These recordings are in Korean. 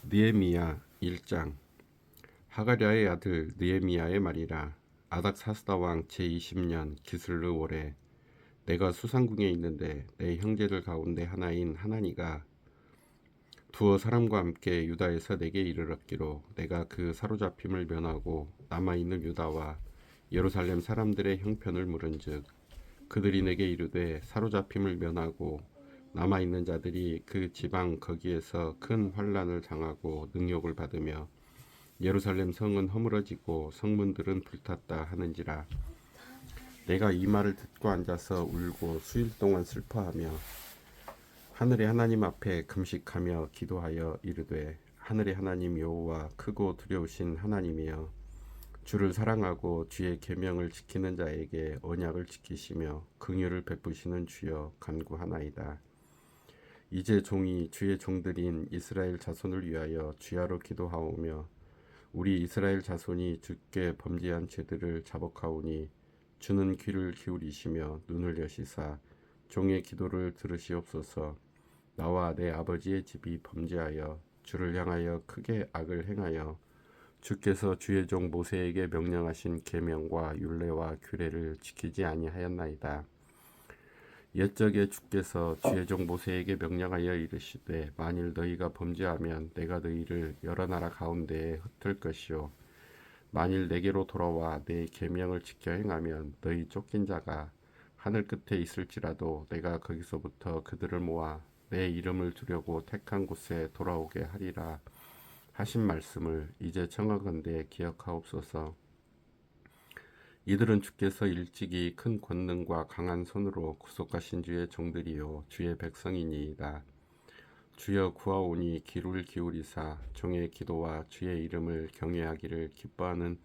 느헤미야 1장. 하가랴의 아들 느헤미야의 말이라. 아닥사스다 왕 제20년 기슬르 월에 내가 수상궁에 있는데 내 형제들 가운데 하나인 하나니가 두어 사람과 함께 유다에서 내게 이르렀기로 내가 그 사로잡힘을 면하고 남아있는 유다와 예루살렘 사람들의 형편을 물은즉 그들이 내게 이르되 사로잡힘을 면하고 남아있는 자들이 그 지방 거기에서 큰 환난을 당하고 능욕을 받으며 예루살렘 성은 허물어지고 성문들은 불탔다 하는지라. 내가 이 말을 듣고 앉아서 울고 수일 동안 슬퍼하며 하늘의 하나님 앞에 금식하며 기도하여 이르되 하늘의 하나님 여호와 크고 두려우신 하나님이여 주를 사랑하고 주의 계명을 지키는 자에게 언약을 지키시며 긍휼을 베푸시는 주여 간구하나이다. 이제 종이 주의 종들인 이스라엘 자손을 위하여 주야로 기도하오며 우리 이스라엘 자손이 주께 범죄한 죄들을 자복하오니 주는 귀를 기울이시며 눈을 여시사 종의 기도를 들으시옵소서. 나와 내 아버지의 집이 범죄하여 주를 향하여 크게 악을 행하여 주께서 주의 종 모세에게 명령하신 계명과 율례와 규례를 지키지 아니하였나이다. 옛적에 주께서 주의 종 모세에게 명령하여 이르시되 만일 너희가 범죄하면 내가 너희를 여러 나라 가운데에 흩을 것이요 만일 내게로 돌아와 내 계명을 지켜 행하면 너희 쫓긴 자가 하늘 끝에 있을지라도 내가 거기서부터 그들을 모아 내 이름을 두려고 택한 곳에 돌아오게 하리라 하신 말씀을 이제 청하건대 기억하옵소서. 이들은 주께서 일찍이 큰 권능과 강한 손으로 구속하신 주의 종들이요 주의 백성이니이다. 주여 구하오니 귀를 기울이사 종의 기도와 주의 이름을 경외하기를 기뻐하는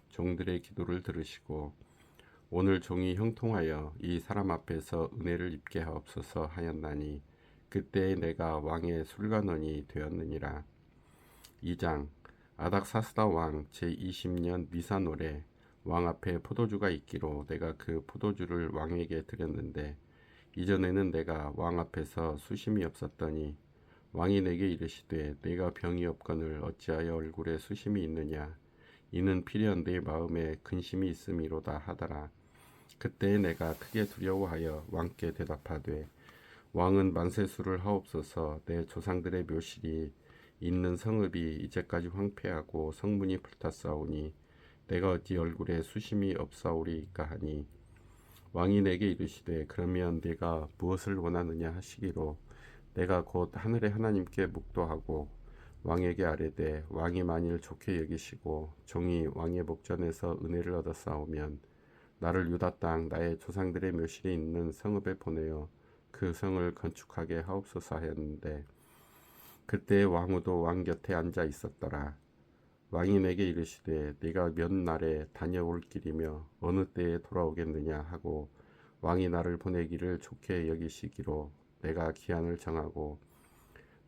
종들의 기도를 들으시고 오늘 종이 형통하여 이 사람 앞에서 은혜를 입게 하옵소서 하였나니 그때에 내가 왕의 술관원이 되었느니라. 2장. 아닥사스다 왕 제20년 니산월에 왕 앞에 포도주가 있기로 내가 그 포도주를 왕에게 드렸는데 이전에는 내가 왕 앞에서 수심이 없었더니 왕이 내게 이르시되 내가 병이 없거늘 어찌하여 얼굴에 수심이 있느냐 이는 필연 내 마음에 근심이 있음이로다 하더라. 그때에 내가 크게 두려워하여 왕께 대답하되 왕은 만세수를 하옵소서. 내 조상들의 묘실이 있는 성읍이 이제까지 황폐하고 성문이 불탔사오니 내가 어찌 얼굴에 수심이 없사오리이까 하니 왕이 내게 이르시되 그러면 네가 무엇을 원하느냐 하시기로 내가 곧 하늘의 하나님께 묵도하고 왕에게 아뢰되 왕이 만일 좋게 여기시고 종이 왕의 목전에서 은혜를 얻었사오면 나를 유다 땅 나의 조상들의 묘실에 있는 성읍에 보내어 그 성을 건축하게 하옵소서 하였는데 그때 왕후도 왕 곁에 앉아 있었더라. 왕이 내게 이르시되 네가 몇 날에 다녀올 길이며 어느 때에 돌아오겠느냐 하고 왕이 나를 보내기를 좋게 여기시기로 내가 기한을 정하고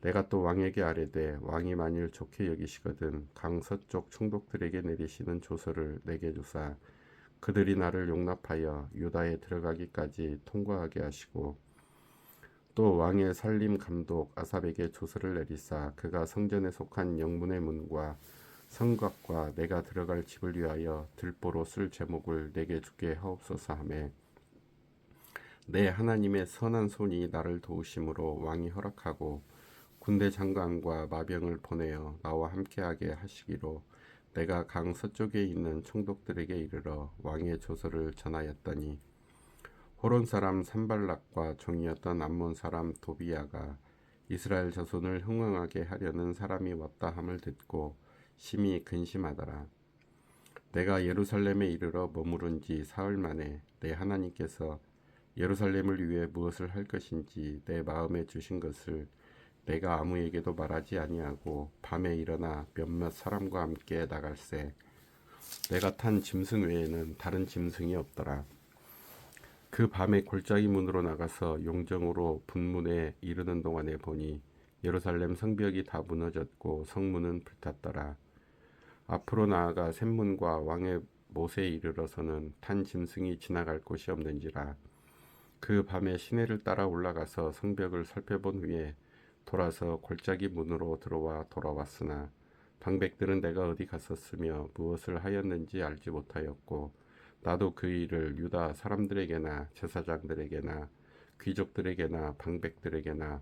내가 또 왕에게 아뢰되 왕이 만일 좋게 여기시거든 강 서쪽 총독들에게 내리시는 조서를 내게 주사 그들이 나를 용납하여 유다에 들어가기까지 통과하게 하시고 또 왕의 살림 감독 아삽에게 조서를 내리사 그가 성전에 속한 영문의 문과 성곽과 내가 들어갈 집을 위하여 들보로 쓸 제목을 내게 주게 하옵소서 하매 내 하나님의 선한 손이 나를 도우심으로 왕이 허락하고 군대 장관과 마병을 보내어 나와 함께하게 하시기로 내가 강 서쪽에 있는 총독들에게 이르러 왕의 조서를 전하였더니 호론 사람 산발락과 종이었던 암몬 사람 도비야가 이스라엘 자손을 흥왕하게 하려는 사람이 왔다 함을 듣고 심히 근심하더라. 내가 예루살렘에 이르러 머무른 지 사흘 만에 내 하나님께서 예루살렘을 위해 무엇을 할 것인지 내 마음에 주신 것을 내가 아무에게도 말하지 아니하고 밤에 일어나 몇몇 사람과 함께 나갈새 내가 탄 짐승 외에는 다른 짐승이 없더라. 그 밤에 골짜기 문으로 나가서 용정으로 분문에 이르는 동안에 보니 예루살렘 성벽이 다 무너졌고 성문은 불탔더라. 앞으로 나아가 샘문과 왕의 못에 이르러서는 탄 짐승이 지나갈 곳이 없는지라. 그 밤에 시내를 따라 올라가서 성벽을 살펴본 후에 돌아서 골짜기 문으로 들어와 돌아왔으나 방백들은 내가 어디 갔었으며 무엇을 하였는지 알지 못하였고 나도 그 일을 유다 사람들에게나 제사장들에게나 귀족들에게나 방백들에게나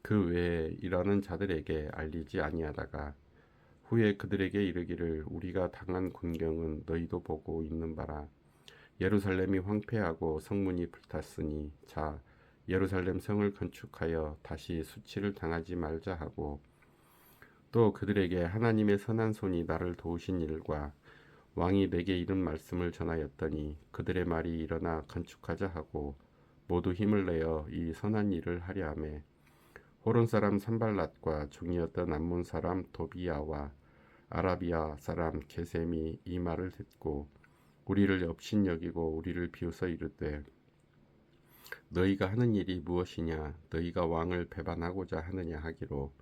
그 외에 일하는 자들에게 알리지 아니하다가 후에 그들에게 이르기를 우리가 당한 곤경은 너희도 보고 있는 바라. 예루살렘이 황폐하고 성문이 불탔으니 자 예루살렘 성을 건축하여 다시 수치를 당하지 말자 하고 또 그들에게 하나님의 선한 손이 나를 도우신 일과 왕이 내게 이른 말씀을 전하였더니 그들의 말이 일어나 건축하자 하고 모두 힘을 내어 이 선한 일을 하려 하매 호론 사람 산발랏과 종이었던 암몬 사람 도비야와 아라비아 사람 게셈이 이 말을 듣고 우리를 업신여기고 우리를 비웃어 이르되 너희가 하는 일이 무엇이냐 너희가 왕을 배반하고자 하느냐 하기로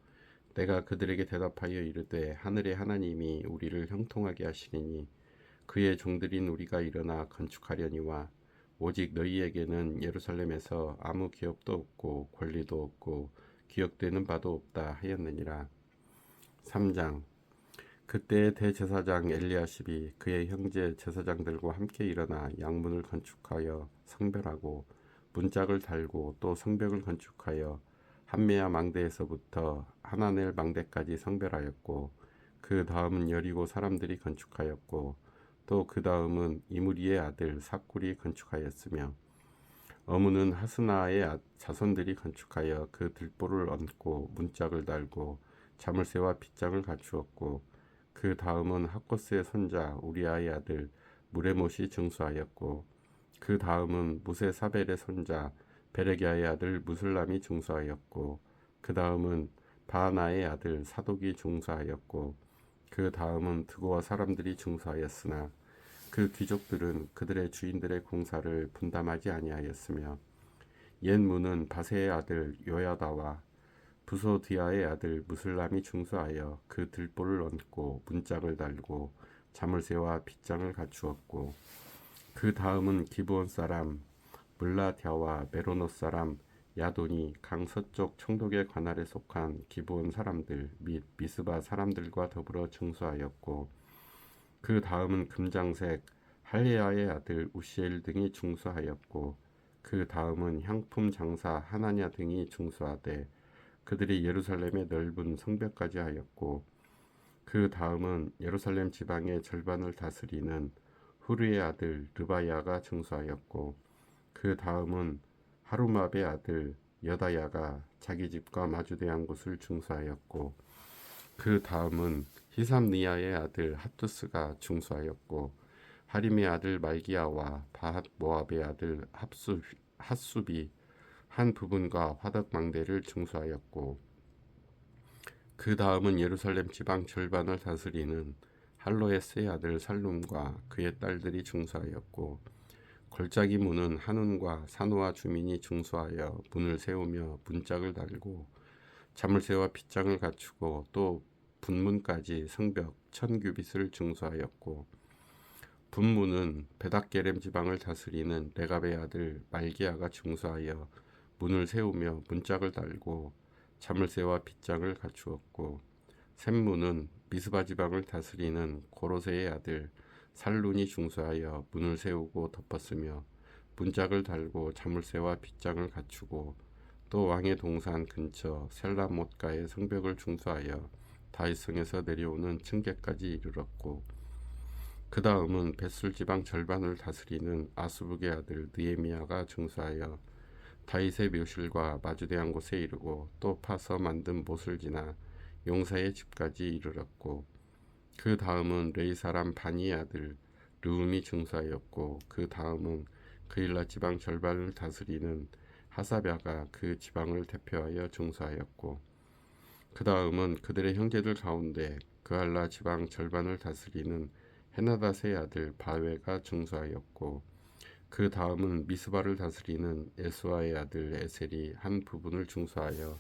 내가 그들에게 대답하여 이르되 하늘의 하나님이 우리를 형통하게 하시리니 그의 종들인 우리가 일어나 건축하려니와 오직 너희에게는 예루살렘에서 아무 기업도 없고 권리도 없고 기억되는 바도 없다 하였느니라. 3장 그때 대제사장 엘리야십이 그의 형제 제사장들과 함께 일어나 양문을 건축하여 성별하고 문짝을 달고 또 성벽을 건축하여 한메아 망대에서부터 하나넬 망대까지 성별하였고 그 다음은 여리고 사람들이 건축하였고 또 그 다음은 이무리의 아들 삭굴이 건축하였으며 어무는 하스나의 자손들이 건축하여 그 들보를 얹고 문짝을 달고 자물쇠와 빗장을 갖추었고 그 다음은 학코스의 손자 우리아의 아들 무레못이 증수하였고 그 다음은 무세사벨의 손자 베레기야의 아들 무슬람이 증수하였고 그 다음은 바하나의 아들 사독이 증수하였고 그 다음은 드고와 사람들이 증수하였으나 그 귀족들은 그들의 주인들의 공사를 분담하지 아니하였으며 옛 문은 바세의 아들 요야다와 부소디아의 아들 무슬람이 중수하여 그 들보를 얹고 문짝을 달고 자물쇠와 빗장을 갖추었고 그 다음은 기브온 사람 물라디아와 메로노 사람 야돈이 강서쪽 청독의 관할에 속한 기브온 사람들 및 미스바 사람들과 더불어 증수하였고 그 다음은 금장색 할레아의 아들 우시엘 등이 중수하였고 그 다음은 향품 장사 하나냐 등이 중수하되 그들이 예루살렘의 넓은 성벽까지 하였고 그 다음은 예루살렘 지방의 절반을 다스리는 후르의 아들 르바야가 증수하였고 그 다음은 하루마베의 아들 여다야가 자기 집과 마주대한 곳을 증수하였고 그 다음은 히삼니아의 아들 핫투스가 중수하였고 하림의 아들 말기야와 바핫 모압의 아들 핫숲이 한 부분과 화덕 망대를 중수하였고 그 다음은 예루살렘 지방 절반을 다스리는 할로에스의 아들 살룸과 그의 딸들이 중수하였고 골짜기 문은 한운과 산호와 주민이 중수하여 문을 세우며 문짝을 달고 자물쇠와 빗장을 갖추고 또 분문까지 성벽 1000규빗을 증수하였고 분문은 베닥게렘 지방을 다스리는 레갑의 아들 말기야가 증수하여 문을 세우며 문짝을 달고 자물쇠와 빗장을 갖추었고 샘문은 미스바 지방을 다스리는 고로세의 아들 살룬이 중수하여 문을 세우고 덮었으며 문짝을 달고 자물쇠와 빗장을 갖추고 또 왕의 동산 근처 셀라못가의 성벽을 중수하여 다윗성에서 내려오는 층계까지 이르렀고 그 다음은 벳술 지방 절반을 다스리는 아스북의 아들 느헤미야가 증수하여 다윗의 묘실과 마주대한 곳에 이르고 또 파서 만든 못을 지나 용사의 집까지 이르렀고 그 다음은 레이 사람 바니의 아들 르움이 증수하였고 그 다음은 그일라 지방 절반을 다스리는 하사랴가 그 지방을 대표하여 증수하였고 그 다음은 그들의 형제들 가운데 그알라 지방 절반을 다스리는 헤나닷의 아들 바웨가 증수하였고 그 다음은 미스바를 다스리는 에스와의 아들 에셀이 한 부분을 증수하여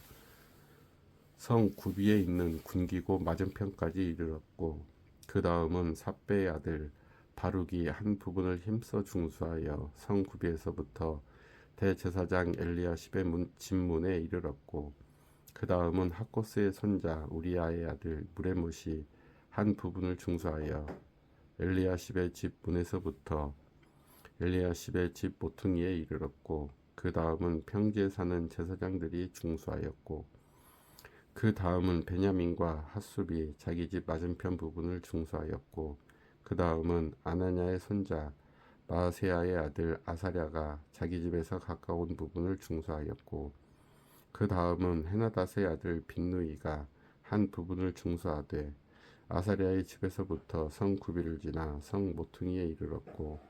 성 구비에 있는 군기고 맞은편까지 이르렀고 그 다음은 삽베의 아들 바룩이 한 부분을 힘써 중수하여 성 구비에서부터 대제사장 엘리야십의 집문에 이르렀고 그 다음은 학코스의 손자 우리아의 아들 무레못이 한 부분을 중수하여 엘리야십의 집 문에서부터 엘리야십의 집 모퉁이에 이르렀고, 그 다음은 평지에 사는 제사장들이 중수하였고, 그 다음은 베냐민과 핫숲이 자기 집 맞은편 부분을 중수하였고, 그 다음은 아나냐의 손자 마세야의 아들 아사랴가 자기 집에서 가까운 부분을 중수하였고, 그 다음은 헤나닷의 아들 빈누이가 한 부분을 중수하되 아사랴의 집에서부터 성 구비를 지나 성 모퉁이에 이르렀고,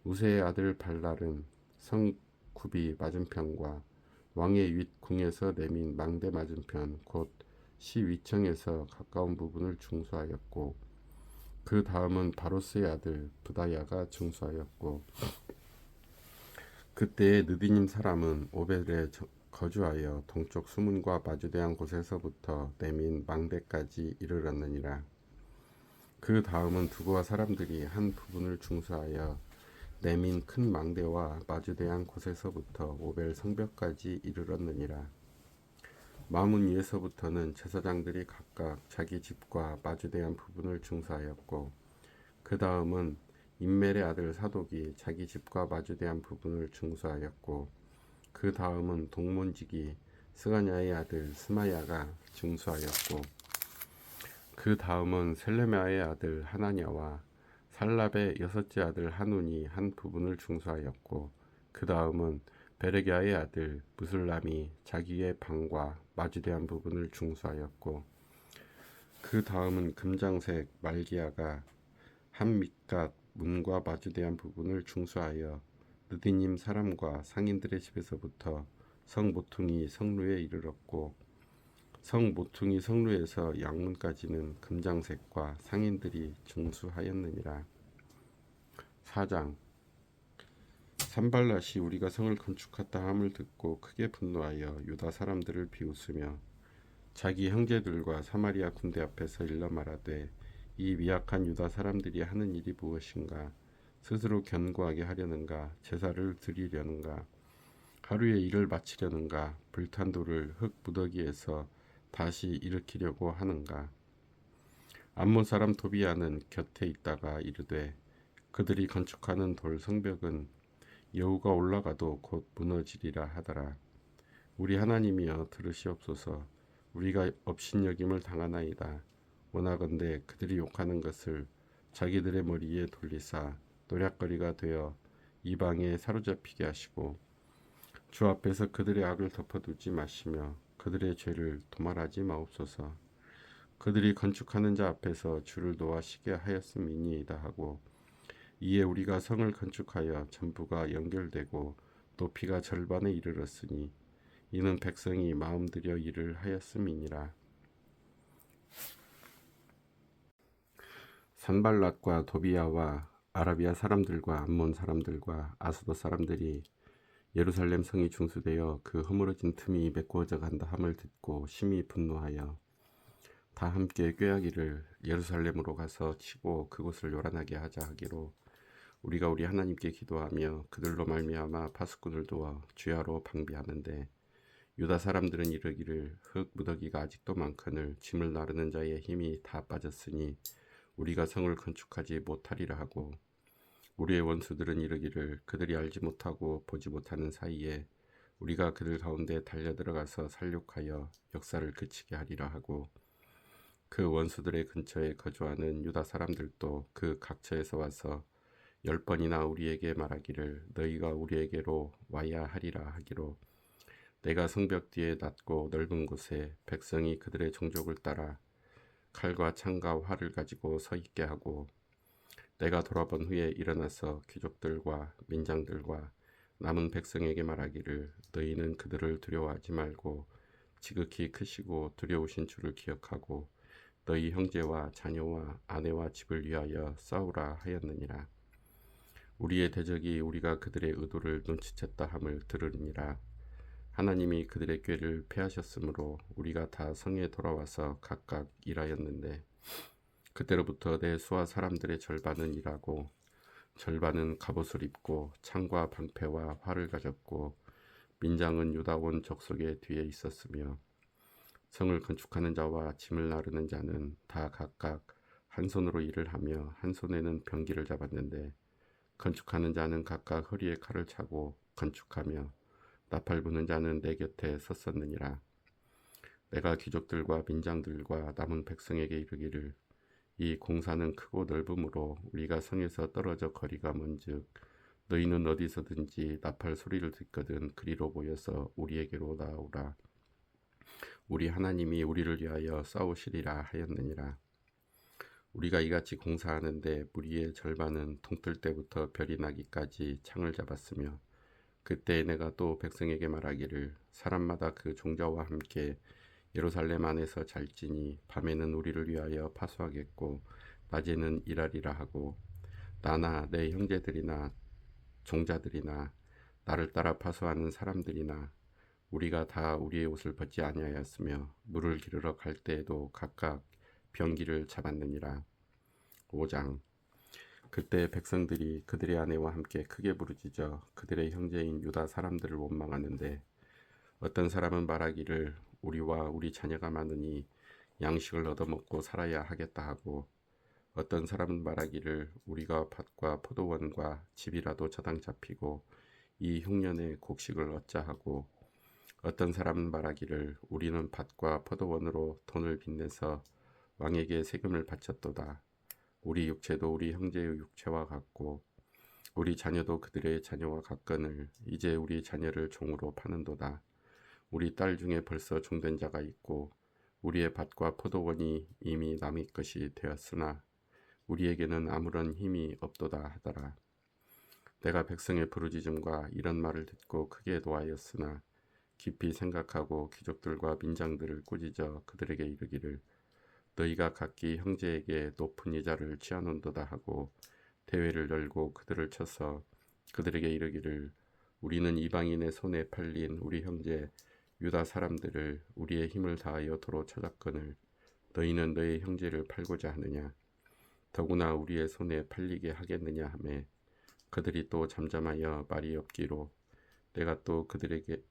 우세의 아들 발랄은 성 구비 맞은편과 왕의 윗 궁에서 내민 망대 맞은편 곧 시위청에서 가까운 부분을 중수하였고, 그 다음은 바로스의 아들 부다야가 중수하였고, 그때의 느디님 사람은 오벨에 거주하여 동쪽 수문과 마주대한 곳에서부터 내민 망대까지 이르렀느니라. 그 다음은 두고와 사람들이 한 부분을 중수하여 내민 큰 망대와 마주대한 곳에서부터 오벨 성벽까지 이르렀느니라. 마문 위에서부터는 제사장들이 각각 자기 집과 마주대한 부분을 중수하였고, 그 다음은 임멜의 아들 사독이 자기 집과 마주대한 부분을 중수하였고, 그 다음은 동문지기 스가냐의 아들 스마야가 중수하였고, 그 다음은 셀레미아의 아들 하나냐와 살랍의 여섯째 아들 하눈이 한 부분을 중수하였고, 그 다음은 베레기야의 아들 무술람이 자기의 방과 마주대한 부분을 중수하였고, 그 다음은 금장색 말기야가 한 밑갓 문과 마주대한 부분을 중수하여 느디님 사람과 상인들의 집에서부터 성 모퉁이 성루에 이르렀고, 성 모퉁이 성루에서 양문까지는 금장색과 상인들이 중수하였느니라. 4장. 산발랏이 우리가 성을 건축했다 함을 듣고 크게 분노하여 유다 사람들을 비웃으며 자기 형제들과 사마리아 군대 앞에서 일러 말하되, 이 미약한 유다 사람들이 하는 일이 무엇인가? 스스로 견고하게 하려는가? 제사를 드리려는가? 하루에 일을 마치려는가? 불탄 돌을 흙 무더기에서 다시 일으키려고 하는가? 암몬 사람 도비아는 곁에 있다가 이르되, 그들이 건축하는 돌 성벽은 여우가 올라가도 곧 무너지리라 하더라. 우리 하나님이여 들으시옵소서. 우리가 업신여김을 당하나이다. 원하건대 그들이 욕하는 것을 자기들의 머리에 돌리사 노략거리가 되어 이방에 사로잡히게 하시고, 주 앞에서 그들의 악을 덮어두지 마시며 그들의 죄를 도말하지 마옵소서. 그들이 건축하는 자 앞에서 주를 노하시게 하였음이니이다 하고, 이에 우리가 성을 건축하여 전부가 연결되고 높이가 절반에 이르렀으니 이는 백성이 마음들여 일을 하였음이니라. 산발랏과 도비야와 아라비아 사람들과 암몬 사람들과 아스돗 사람들이 예루살렘 성이 중수되어 그 허물어진 틈이 메꾸어져 간다 함을 듣고 심히 분노하여 다 함께 꾀하기를, 예루살렘으로 가서 치고 그곳을 요란하게 하자 하기로, 우리가 우리 하나님께 기도하며 그들로 말미암아 파수꾼을 도와 주야로 방비하는데, 유다 사람들은 이르기를, 흙 무더기가 아직도 많거늘 짐을 나르는 자의 힘이 다 빠졌으니 우리가 성을 건축하지 못하리라 하고, 우리의 원수들은 이르기를, 그들이 알지 못하고 보지 못하는 사이에 우리가 그들 가운데 달려들어가서 살육하여 역사를 그치게 하리라 하고, 그 원수들의 근처에 거주하는 유다 사람들도 그 각처에서 와서 10번이나 우리에게 말하기를, 너희가 우리에게로 와야 하리라 하기로, 내가 성벽 뒤에 낮고 넓은 곳에 백성이 그들의 종족을 따라 칼과 창과 활을 가지고 서 있게 하고, 내가 돌아본 후에 일어나서 귀족들과 민장들과 남은 백성에게 말하기를, 너희는 그들을 두려워하지 말고 지극히 크시고 두려우신 주를 기억하고 너희 형제와 자녀와 아내와 집을 위하여 싸우라 하였느니라. 우리의 대적이 우리가 그들의 의도를 눈치챘다 함을 들으니라. 하나님이 그들의 꾀를 패하셨으므로 우리가 다 성에 돌아와서 각각 일하였는데, 그때로부터 내 수하 사람들의 절반은 일하고 절반은 갑옷을 입고 창과 방패와 활을 가졌고, 민장은 유다 온 족속의 뒤에 있었으며, 성을 건축하는 자와 짐을 나르는 자는 다 각각 한 손으로 일을 하며 한 손에는 병기를 잡았는데 건축하는 자는 각각 허리에 칼을 차고 건축하며 나팔 부는 자는 내 곁에 섰었느니라. 내가 귀족들과 민장들과 남은 백성에게 이르기를 이 공사는 크고 넓음으로 우리가 성에서 떨어져 거리가 먼즉 너희는 어디서든지 나팔 소리를 듣거든 그리로 모여서 우리에게로 나오라. 우리 하나님이 우리를 위하여 싸우시리라 하였느니라. 우리가 이같이 공사하는데 무리의 절반은 동뜰 때부터 별이 나기까지 창을 잡았으며 그때 내가 또 백성에게 말하기를 사람마다 그 종자와 함께 예루살렘 안에서 잘지니 밤에는 우리를 위하여 파수하겠고 낮에는 일하리라 하고 나나 내 형제들이나 종자들이나 나를 따라 파수하는 사람들이나 우리가 다 우리의 옷을 벗지 아니하였으며 물을 기르러 갈 때에도 각각 병기를 잡았느니라. 5장. 그때 백성들이 그들의 아내와 함께 크게 부르짖어 그들의 형제인 유다 사람들을 원망하는데 어떤 사람은 말하기를 우리와 우리 자녀가 많으니 양식을 얻어먹고 살아야 하겠다 하고 어떤 사람은 말하기를 우리가 밭과 포도원과 집이라도 저당 잡히고 이 흉년에 곡식을 얻자 하고 어떤 사람은 말하기를 우리는 밭과 포도원으로 돈을 빚내서 왕에게 세금을 바쳤도다. 우리 육체도 우리 형제의 육체와 같고 우리 자녀도 그들의 자녀와 같거늘 이제 우리 자녀를 종으로 파는도다. 우리 딸 중에 벌써 종된 자가 있고 우리의 밭과 포도원이 이미 남의 것이 되었으나 우리에게는 아무런 힘이 없도다 하더라. 내가 백성의 부르짖음과 이런 말을 듣고 크게 노하였으나 깊이 생각하고 귀족들과 민장들을 꾸짖어 그들에게 이르기를 너희가 각기 형제에게 높은 이자를 취하는도다 하고 대회를 열고 그들을 쳐서 그들에게 이르기를 우리는 이방인의 손에 팔린 우리 형제 유다 사람들을 우리의 힘을 다하여 도로 찾았거늘 너희는 너희 형제를 팔고자 하느냐 더구나 우리의 손에 팔리게 하겠느냐 하매 그들이 또 잠잠하여 말이 없기로 내가 또 그들에게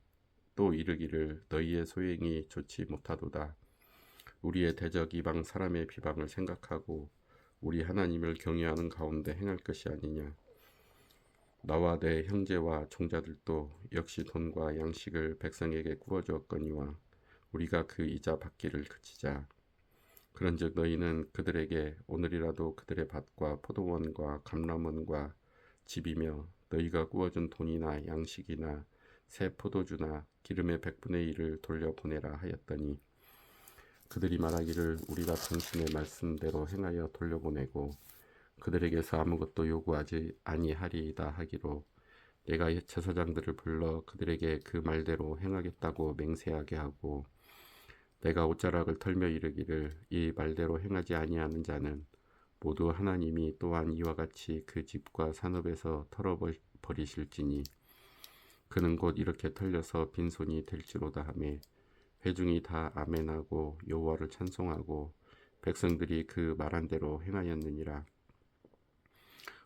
또 이르기를 너희의 소행이 좋지 못하도다. 우리의 대적 이방 사람의 비방을 생각하고 우리 하나님을 경외하는 가운데 행할 것이 아니냐. 나와 내 형제와 종자들도 역시 돈과 양식을 백성에게 구워주었거니와 우리가 그 이자 받기를 그치자. 그런즉 너희는 그들에게 오늘이라도 그들의 밭과 포도원과 감람원과 집이며 너희가 구워준 돈이나 양식이나 새 포도주나 기름의 100분의 1을 돌려보내라 하였더니 그들이 말하기를 우리가 당신의 말씀대로 행하여 돌려보내고 그들에게서 아무것도 요구하지 아니하리이다 하기로 내가 제사장들을 불러 그들에게 그 말대로 행하겠다고 맹세하게 하고 내가 옷자락을 털며 이르기를 이 말대로 행하지 아니하는 자는 모두 하나님이 또한 이와 같이 그 집과 산업에서 털어버리실지니 그는 곧 이렇게 털려서 빈손이 될지로다 하며 회중이 다 아멘하고 여호와를 찬송하고 백성들이 그 말한 대로 행하였느니라.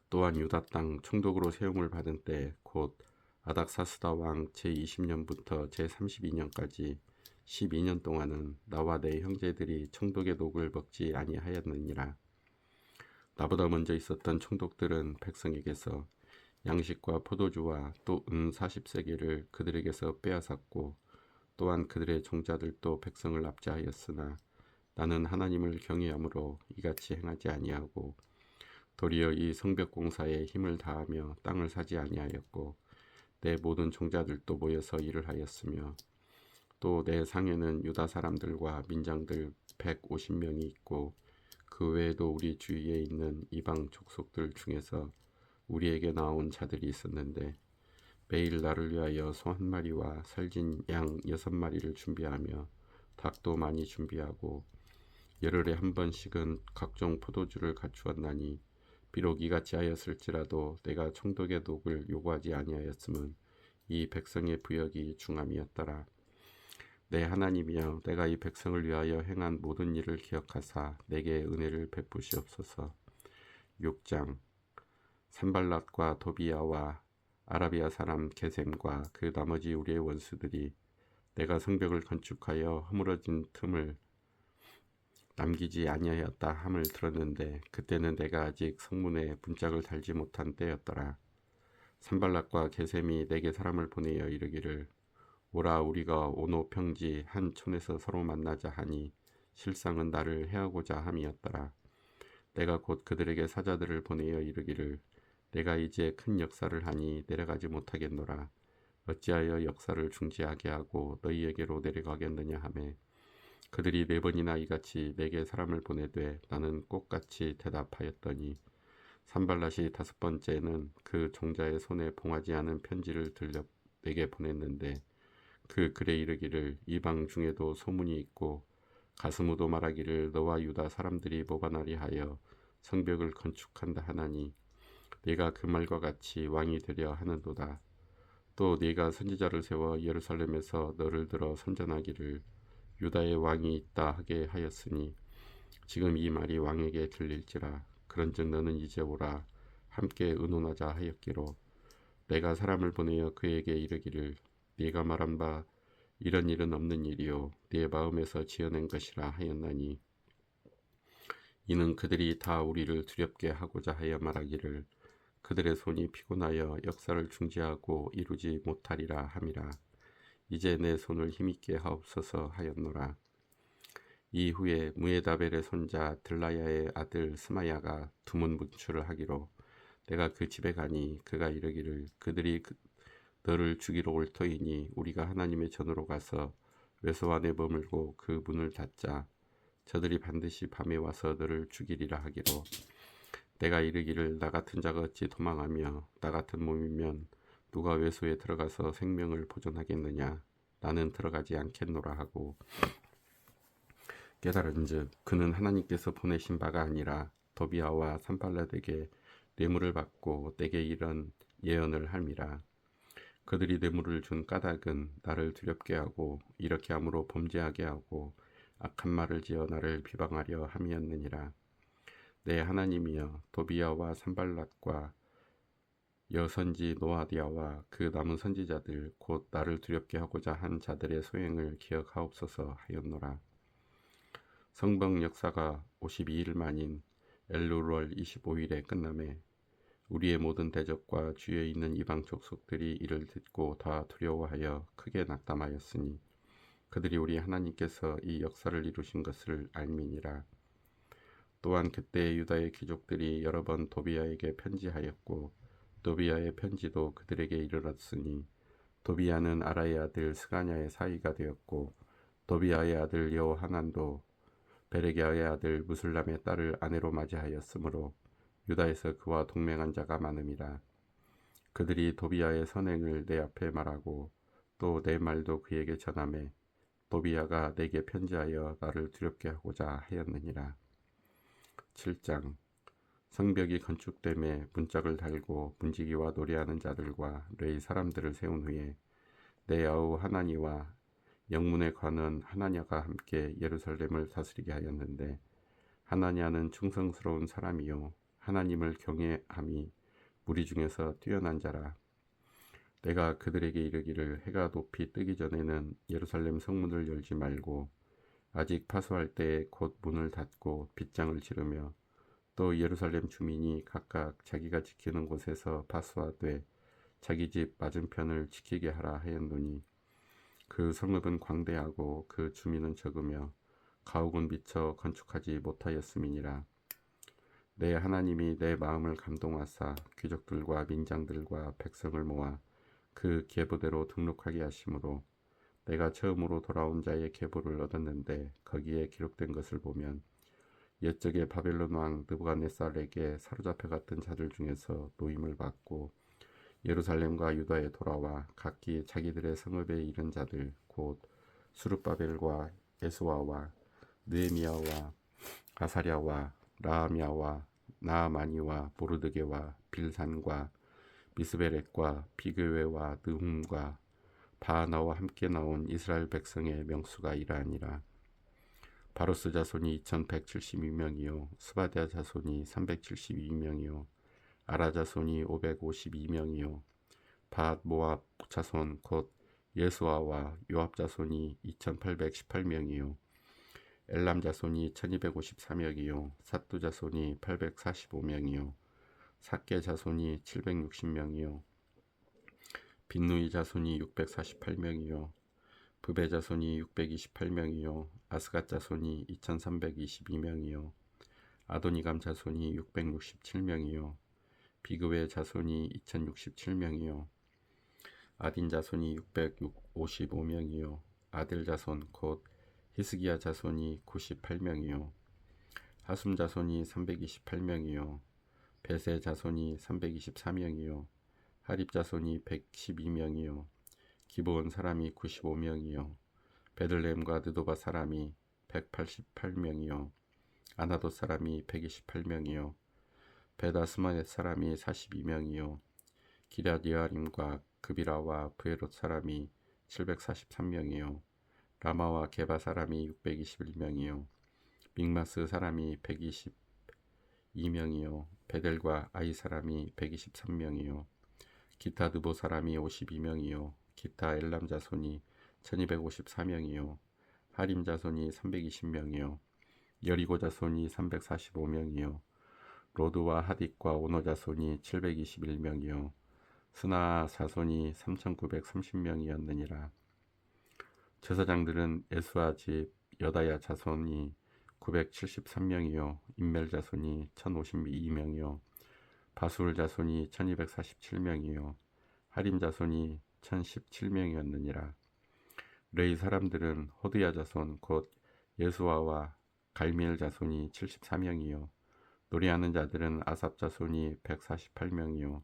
또한 유다 땅 총독으로 세움을 받은 때 곧 아닥사스다 왕 제20년부터 제32년까지 12년 동안은 나와 내 형제들이 총독의 녹을 먹지 아니하였느니라. 나보다 먼저 있었던 총독들은 백성에게서 양식과 포도주와 또 은 40세겔을 그들에게서 빼앗았고 또한 그들의 종자들도 백성을 납치하였으나 나는 하나님을 경외함으로 이같이 행하지 아니하고 도리어 이 성벽 공사에 힘을 다하며 땅을 사지 아니하였고 내 모든 종자들도 모여서 일을 하였으며 또 내 상에는 유다 사람들과 민장들 150명이 있고 그 외에도 우리 주위에 있는 이방 족속들 중에서 우리에게 나온 자들이 있었는데 매일 나를 위하여 소 1마리와 살진 양 6마리를 준비하며 닭도 많이 준비하고 열흘에 한 번씩은 각종 포도주를 갖추었나니 비록 이같이 하였을지라도 내가 총독의 녹을 요구하지 아니하였음은 이 백성의 부역이 중함이었더라. 내 하나님이여 내가 이 백성을 위하여 행한 모든 일을 기억하사 내게 은혜를 베푸시옵소서. 6장. 산발랏과 도비야와 아라비아 사람 게셈과 그 나머지 우리의 원수들이 내가 성벽을 건축하여 허물어진 틈을 남기지 아니하였다 함을 들었는데 그때는 내가 아직 성문에 문짝을 달지 못한 때였더라. 산발락과 게셈이 내게 사람을 보내어 이르기를 오라 우리가 오노 평지 한 촌에서 서로 만나자 하니 실상은 나를 해하고자 함이었더라. 내가 곧 그들에게 사자들을 보내어 이르기를 내가 이제 큰 역사를 하니 내려가지 못하겠노라. 어찌하여 역사를 중지하게 하고 너희에게로 내려가겠느냐 하매 그들이 4번이나 이같이 내게 사람을 보내되 나는 꽃같이 대답하였더니 산발랏이 5번째는 그 종자의 손에 봉하지 않은 편지를 들려 내게 보냈는데 그 글에 이르기를 이방 중에도 소문이 있고 가스무도 말하기를 너와 유다 사람들이 모반하리 하여 성벽을 건축한다 하나니 네가 그 말과 같이 왕이 되려 하는도다. 또 네가 선지자를 세워 예루살렘에서 너를 들어 선전하기를 유다의 왕이 있다 하게 하였으니 지금 이 말이 왕에게 들릴지라. 그런즉 너는 이제 오라 함께 의논하자 하였기로 내가 사람을 보내어 그에게 이르기를 네가 말한 바 이런 일은 없는 일이요 네 마음에서 지어낸 것이라 하였나니 이는 그들이 다 우리를 두렵게 하고자 하여 말하기를 그들의 손이 피곤하여 역사를 중지하고 이루지 못하리라 함이라. 이제 내 손을 힘있게 하옵소서 하였노라. 이후에 무에다벨의 손자 들라야의 아들 스마야가 두문 문출을 하기로 내가 그 집에 가니 그가 이르기를 그들이 너를 죽이러 올 터이니 우리가 하나님의 전으로 가서 외소 안에 머물고 그 문을 닫자. 저들이 반드시 밤에 와서 너를 죽이리라 하기로 내가 이르기를 나 같은 자가 어찌 도망하며 나 같은 몸이면 누가 외소에 들어가서 생명을 보존하겠느냐. 나는 들어가지 않겠노라 하고 깨달은즉 그는 하나님께서 보내신 바가 아니라 도비아와 산발랏에게 뇌물을 받고 내게 이런 예언을 함이라. 그들이 뇌물을 준 까닭은 나를 두렵게 하고 이렇게 함으로 범죄하게 하고 악한 말을 지어 나를 비방하려 함이었느니라. 내 하나님이여 도비아와 산발랏과 여선지 노아디아와 그 남은 선지자들 곧 나를 두렵게 하고자 한 자들의 소행을 기억하옵소서 하였노라. 성벽 역사가 52일 만인 엘루월 25일에 끝남에 우리의 모든 대적과 주위에 있는 이방 족속들이 이를 듣고 다 두려워하여 크게 낙담하였으니 그들이 우리 하나님께서 이 역사를 이루신 것을 알미니라. 또한 그때 유다의 귀족들이 여러 번 도비아에게 편지하였고 도비아의 편지도 그들에게 이르렀으니 도비아는 아라의 아들 스가냐의 사위가 되었고 도비아의 아들 여호하난도 베레기야의 아들 무술람의 딸을 아내로 맞이하였으므로 유다에서 그와 동맹한 자가 많음이라. 그들이 도비아의 선행을 내 앞에 말하고 또 내 말도 그에게 전하매 도비아가 내게 편지하여 나를 두렵게 하고자 하였느니라. 7장 성벽이 건축됨에 문짝을 달고 문지기와 노래하는 자들과 레위 사람들을 세운 후에 내 아우 하나니와 영문의 관원 하나냐가 함께 예루살렘을 다스리게 하였는데 하나냐는 충성스러운 사람이요 하나님을 경외함이 무리 중에서 뛰어난 자라. 내가 그들에게 이르기를 해가 높이 뜨기 전에는 예루살렘 성문을 열지 말고 아직 파수할 때에 곧 문을 닫고 빗장을 지르며 또 예루살렘 주민이 각각 자기가 지키는 곳에서 파수하되 자기 집 맞은편을 지키게 하라 하였노니 그 성읍은 광대하고 그 주민은 적으며 가옥은 미처 건축하지 못하였음이니라. 내 하나님이 내 마음을 감동하사 귀족들과 민장들과 백성을 모아 그 계보대로 등록하게 하심으로 내가 처음으로 돌아온 자의 계보를 얻었는데 거기에 기록된 것을 보면 옛적에 바벨론 왕 느부갓네살에게 사로잡혀 갔던 자들 중에서 노임을 받고 예루살렘과 유다에 돌아와 각기 자기들의 성읍에 이른 자들 곧 수룹바벨과 에스와와 느헤미야와 아사랴와 라하미야와 나아마니와 모르드게와 빌산과 미스베렉과 비그웨와 느훔과 바하나와 함께 나온 이스라엘 백성의 명수가 이러하니라. 바로스 자손이 2172명이요 스바랴 자손이 372명이요 아라 자손이 552명이요 밧 모압 자손 곧 예수아와 요압 자손이 2818명이요 엘람 자손이 1254명이요 삿두 자손이 845명이요 삭게 자손이 760명이요 빈누이 자손이 648명이요 부베 자손이 628명이요 아스갓 자손이 2322명이요 아도니감 자손이 667명이요 비그웨 자손이 2067명이요 아딘 자손이 655명이요 아델 자손 곧 히스기야 자손이 98명이요 하숨 자손이 328명이요 베세 자손이 324명이요 하립 자손이 112명이요 기브온 사람이 95명이요 베들레헴과 느도바 사람이 188명이요 아나돗 사람이 128명이요 베다스마넷 사람이 42명이요 기럇 여아림과 그비라와 브에롯 사람이 743명이요 라마와 게바 사람이 621명이요 믹마스 사람이 122명이요 베델과 아이 사람이 123명이요 기타 드보 사람이 52명이요 기타 엘람 자손이 1254명이요 하림 자손이 320명이요 여리고 자손이 345명이요 로드와 하딕과 오노 자손이 721명이요 스나 자손이 3930명이었느니라. 제사장들은 에스와 집 여다야 자손이 973명이요 임멜 자손이 1052명이요 바술 자손이 1247명이요 하림 자손이 1017명이었느니라. 레이 사람들은 호드야 자손 곧 예수아와 갈미엘 자손이 74명이요 노래하는 자들은 아삽 자손이 148명이요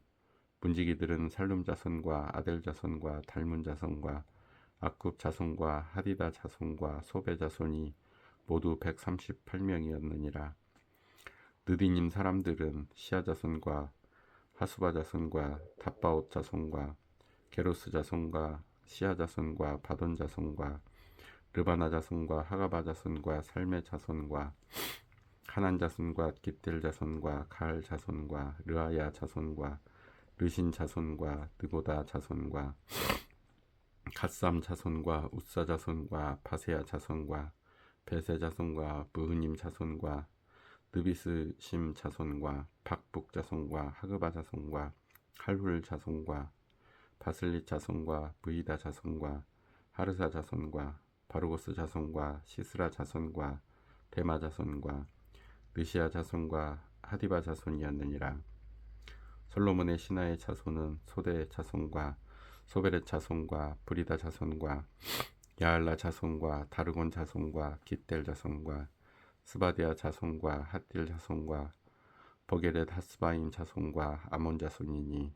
문지기들은 살룸 자손과 아델 자손과 달문 자손과 악굽 자손과 하디다 자손과 소베 자손이 모두 138명이었느니라. 느디님 사람들은 시아 자손과 하수바 자손과 탑바옷 자손과 게로스 자손과 시아 자손과 바돈 자손과 르바나 자손과 하가바 자손과 살메 자손과 하난 자손과 깃델 자손과 가알 자손과 르아야 자손과 르신 자손과 느고다 자손과 갓삼 자손과 웃사 자손과 바세야 자손과 베세 자손과 무흐님 자손과 느비스심 자손과 박북 자손과 하그바 자손과 할훌 자손과 바슬릿 자손과 브이다 자손과 하르사 자손과 바르고스 자손과 시스라 자손과 데마 자손과 느시아 자손과 하디바 자손이었느니라. 솔로몬의 신하의 자손은 소대 자손과 소베렛 자손과 브리다 자손과 야알라 자손과 다르곤 자손과 깃델 자손과 스바디아 자손과 핫딜 자손과 버게렛 하스바임 자손과 아몬 자손이니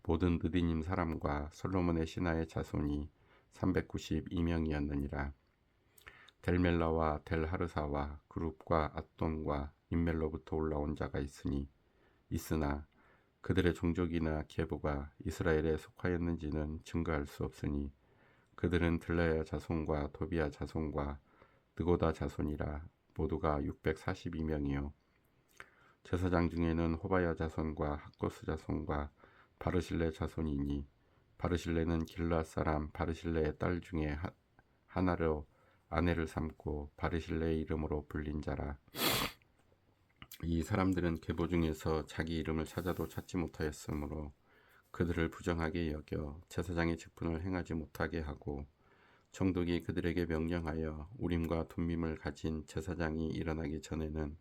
모든 느디님 사람과 솔로몬의 신하의 자손이 392명이었느니라. 델멜라와 델하르사와 그룹과 앗돈과 임멜로부터 올라온 자가 있으나 그들의 종족이나 계보가 이스라엘에 속하였는지는 증거할 수 없으니 그들은 들라야 자손과 도비야 자손과 느고다 자손이라 모두가 642명이요 제사장 중에는 호바야 자손과 학고스 자손과 바르실레 자손이니 바르실레는 길르앗 사람 바르실레의 딸 중에 하나로 아내를 삼고 바르실레의 이름으로 불린 자라. 이 사람들은 계보 중에서 자기 이름을 찾아도 찾지 못하였으므로 그들을 부정하게 여겨 제사장의 직분을 행하지 못하게 하고 총독이 그들에게 명령하여 우림과 둠밈을 가진 제사장이 일어나기 전에는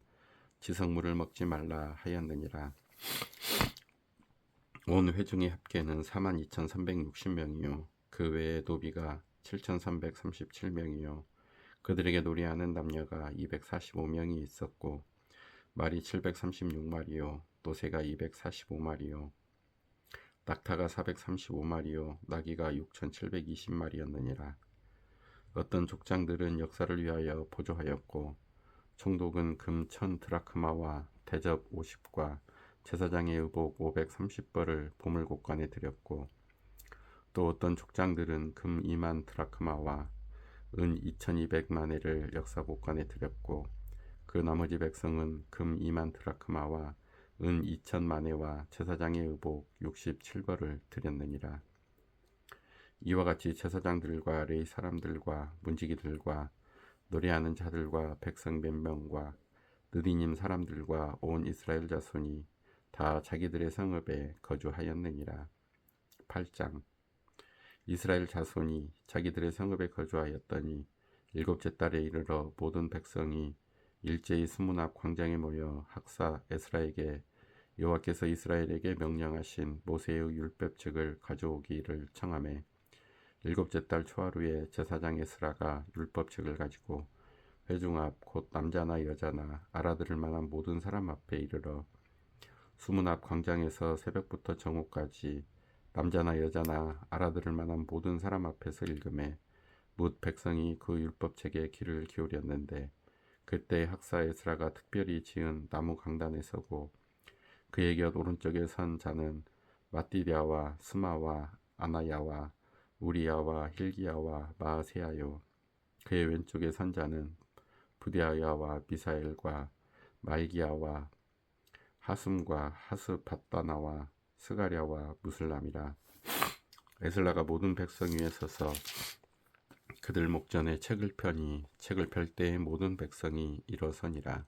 지성물을 먹지 말라 하였느니라. 온 회중의 합계는 42,360명이요 그 외에 노비가 7,337명이요 그들에게 노래하는 남녀가 245명이 있었고 말이 736마리요 노새가 245마리요 낙타가 435마리요 나귀가 6,720마리였느니라. 어떤 족장들은 역사를 위하여 보조하였고 총독은 금 1000드라크마와 대접 50과 제사장의 의복 530벌을 보물곡관에 드렸고 또 어떤 족장들은 금 2만 드라크마와 은 2200마네를 역사곡관에 드렸고 그 나머지 백성은 금 2만 드라크마와 은 2000마네와 제사장의 의복 67벌을 드렸느니라. 이와 같이 제사장들과 레위 사람들과 문지기들과 노래하는 자들과 백성 몇 명과 느디님 사람들과 온 이스라엘 자손이 다 자기들의 성읍에 거주하였느니라. 8장. 이스라엘 자손이 자기들의 성읍에 거주하였더니 일곱째 달에 이르러 모든 백성이 일제히 스문 앞 광장에 모여 학사 에스라에게 여호와께서 이스라엘에게 명령하신 모세의 율법책을 가져오기를 청하매 일곱째 달 초하루에 제사장 에스라가 율법책을 가지고 회중 앞 곧 남자나 여자나 알아들을 만한 모든 사람 앞에 이르러 수문 앞 광장에서 새벽부터 정오까지 남자나 여자나 알아들을 만한 모든 사람 앞에서 읽음에 뭇 백성이 그 율법책에 귀를 기울였는데 그때 학사 에스라가 특별히 지은 나무 강단에 서고 그의 곁 오른쪽에 선 자는 마띠랴와 스마와 아나야와 우리야와 힐기야와 마아세야요. 그의 왼쪽에 선 자는 부디아야와 미사엘과 말기야와 하숨과 하스바다나와 스가랴와 무슬람이라. 에슬라가 모든 백성 위에 서서 그들 목전에 책을 펴니 책을 펼 때에 모든 백성이 일어서니라.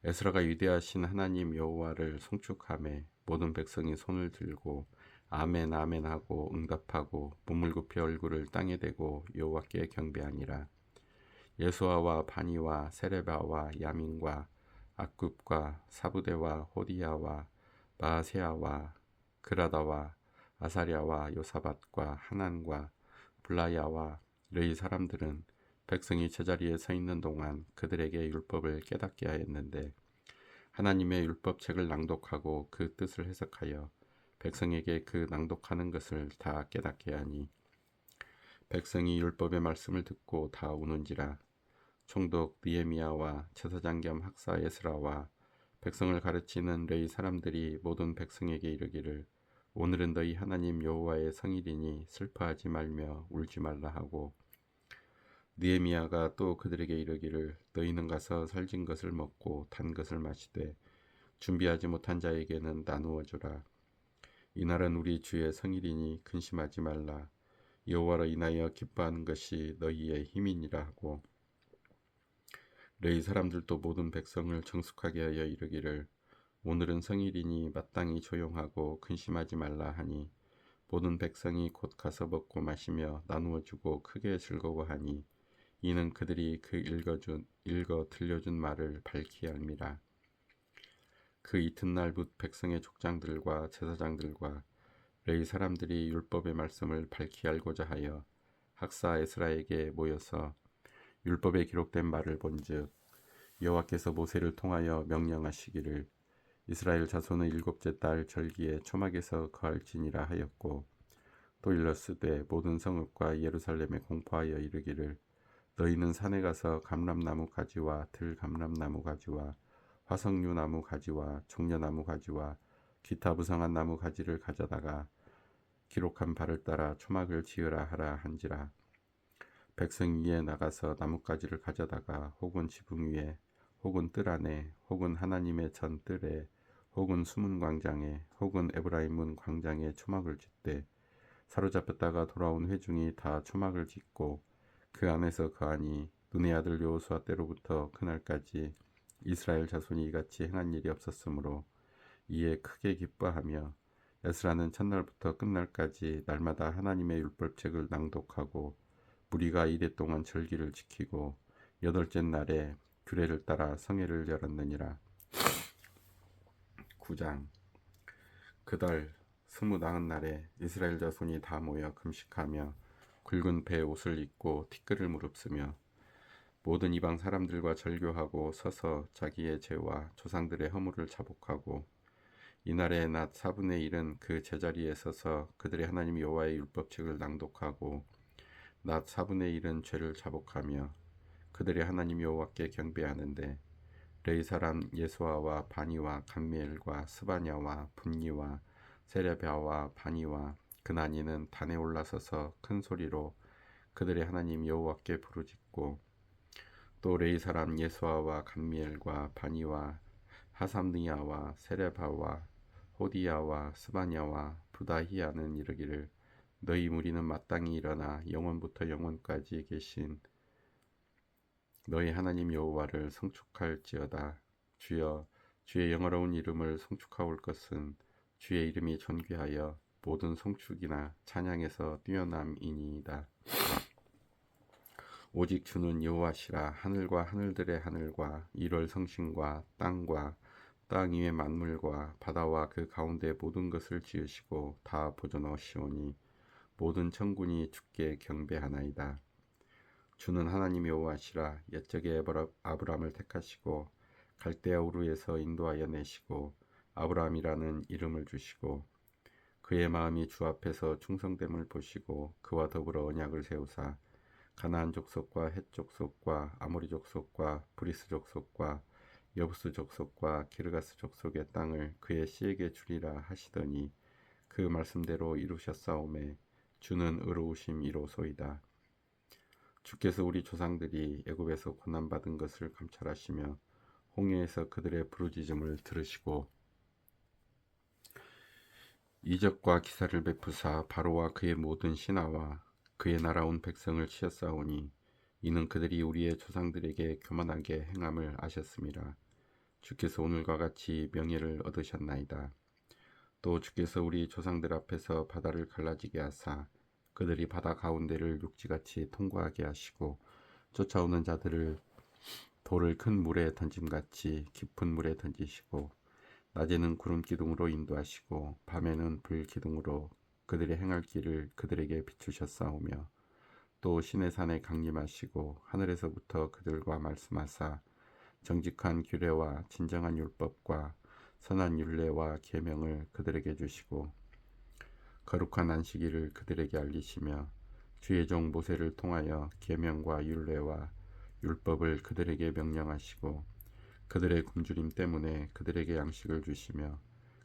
에스라가 위대하신 하나님 여호와를 송축하매 모든 백성이 손을 들고 아멘 아멘 하고 응답하고 몸을 굽혀 얼굴을 땅에 대고 여호와께 경배하니라. 예수아와 바니와 세레바와 야민과 악굽과 사부대와 호디야와 마세야와 그라다와 아사랴와 요사밭과 하난과 블라야와 르이 사람들은 백성이 제자리에 서 있는 동안 그들에게 율법을 깨닫게 하였는데 하나님의 율법책을 낭독하고 그 뜻을 해석하여 백성에게 그 낭독하는 것을 다 깨닫게 하니 백성이 율법의 말씀을 듣고 다 우는지라. 총독 느헤미야와 제사장 겸 학사 에스라와 백성을 가르치는 레위 사람들이 모든 백성에게 이르기를 오늘은 너희 하나님 여호와의 성일이니 슬퍼하지 말며 울지 말라 하고 느헤미야가 또 그들에게 이르기를 너희는 가서 살진 것을 먹고 단 것을 마시되 준비하지 못한 자에게는 나누어 주라. 이날은 우리 주의 성일이니 근심하지 말라. 여호와로 인하여 기뻐하는 것이 너희의 힘이니라 하고 레위 사람들도 모든 백성을 정숙하게 하여 이르기를 오늘은 성일이니 마땅히 조용하고 근심하지 말라 하니 모든 백성이 곧 가서 먹고 마시며 나누어 주고 크게 즐거워하니 이는 그들이 그 읽어 들려준 말을 밝히 알미라. 그 이튿날 뭇 백성의 족장들과 제사장들과 레위 사람들이 율법의 말씀을 밝히 알고자 하여 학사 에스라에게 모여서 율법에 기록된 말을 본즉 여호와께서 모세를 통하여 명령하시기를 이스라엘 자손은 일곱째 달 절기에 초막에서 거할지니라 하였고 또 일러스되 모든 성읍과 예루살렘에 공포하여 이르기를 너희는 산에 가서 감람나무 가지와 들감람나무 가지와 화석류 나무 가지와 종려나무 가지와 기타 부성한 나무 가지를 가져다가 기록한 바를 따라 초막을 지으라 하라 한지라. 백성 위에 나가서 나뭇가지를 가져다가 혹은 지붕 위에 혹은 뜰 안에 혹은 하나님의 전 뜰에 혹은 수문 광장에 혹은 에브라임 문 광장에 초막을 짓되 사로잡혔다가 돌아온 회중이 다 초막을 짓고 그 안에서 거하니 눈의 아들 여호수아 때로부터 그날까지 이스라엘 자손이 이같이 행한 일이 없었으므로 이에 크게 기뻐하며 에스라는 첫날부터 끝날까지 날마다 하나님의 율법책을 낭독하고 무리가 이레 동안 절기를 지키고 여덟째 날에 규례를 따라 성회를 열었느니라. 9장. 그달 29날에 이스라엘 자손이 다 모여 금식하며 굵은 배 옷을 입고 티끌을 무릅쓰며 모든 이방 사람들과 절교하고 서서 자기의 죄와 조상들의 허물을 자복하고 이날의 낮 4분의 1은 그 제자리에 서서 그들의 하나님 여호와의 율법책을 낭독하고 낮 4분의 1은 죄를 자복하며 그들의 하나님 여호와께 경배하는데 레위 사람 예수아와 바니와 감미엘과 스바냐와 분니와 세레비아와 바니와 그나니는 단에 올라서서 큰 소리로 그들의 하나님 여호와께 부르짖고 또 레위 사람 예수아와 감미엘과 바니와 하삼니야와 세레바와 호디야와 스바냐와 부다히야는 이르기를 너희 무리는 마땅히 일어나 영원부터 영원까지 계신 너희 하나님 여호와를 성축할지어다. 주여, 주의 영어로운 이름을 성축하올 것은 주의 이름이 존귀하여 모든 성축이나 찬양에서 뛰어남이니이다. 오직 주는 여호와시라. 하늘과 하늘들의 하늘과 일월 성신과 땅과 땅 위의 만물과 바다와 그 가운데 모든 것을 지으시고 다 보존하시오니 모든 천군이 주께 경배하나이다. 주는 하나님 여호와시라. 옛적에 아브람을 택하시고 갈대아 우르에서 인도하여 내시고 아브람이라는 이름을 주시고 그의 마음이 주 앞에서 충성됨을 보시고 그와 더불어 언약을 세우사 가나안 족속과 헷 족속과 아모리 족속과 브리스 족속과 여부스 족속과 기르가스 족속의 땅을 그의 씨에게 주리라 하시더니 그 말씀대로 이루셨사오매 주는 의로우심 이로소이다. 주께서 우리 조상들이 애굽에서 고난받은 것을 감찰하시며 홍해에서 그들의 부르짖음을 들으시고 이적과 기사를 베푸사 바로와 그의 모든 신하와 그의 날아온 백성을 치었사오니 이는 그들이 우리의 조상들에게 교만하게 행함을 아셨음이라. 주께서 오늘과 같이 명예를 얻으셨나이다. 또 주께서 우리 조상들 앞에서 바다를 갈라지게 하사 그들이 바다 가운데를 육지같이 통과하게 하시고 쫓아오는 자들을 돌을 큰 물에 던짐같이 깊은 물에 던지시고 낮에는 구름 기둥으로 인도하시고 밤에는 불 기둥으로 그들의 행할 길을 그들에게 비추셨사오며 또 시내 산에 강림하시고 하늘에서부터 그들과 말씀하사 정직한 규례와 진정한 율법과 선한 율례와 계명을 그들에게 주시고 거룩한 안식일을 그들에게 알리시며 주의 종 모세를 통하여 계명과 율례와 율법을 그들에게 명령하시고 그들의 굶주림 때문에 그들에게 양식을 주시며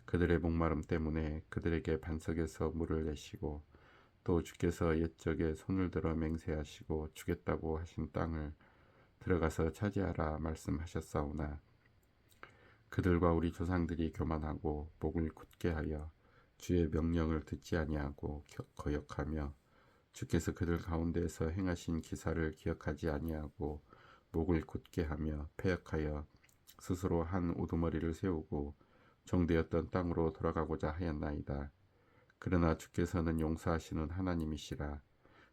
그들의 목마름 때문에 그들에게 반석에서 물을 내시고 또 주께서 옛적에 손을 들어 맹세하시고 주겠다고 하신 땅을 들어가서 차지하라 말씀하셨사오나 그들과 우리 조상들이 교만하고 목을 굳게 하여 주의 명령을 듣지 아니하고 거역하며 주께서 그들 가운데에서 행하신 기사를 기억하지 아니하고 목을 굳게 하며 패역하여 스스로 한 우두머리를 세우고 정되었던 땅으로 돌아가고자 하였나이다. 그러나 주께서는 용서하시는 하나님이시라.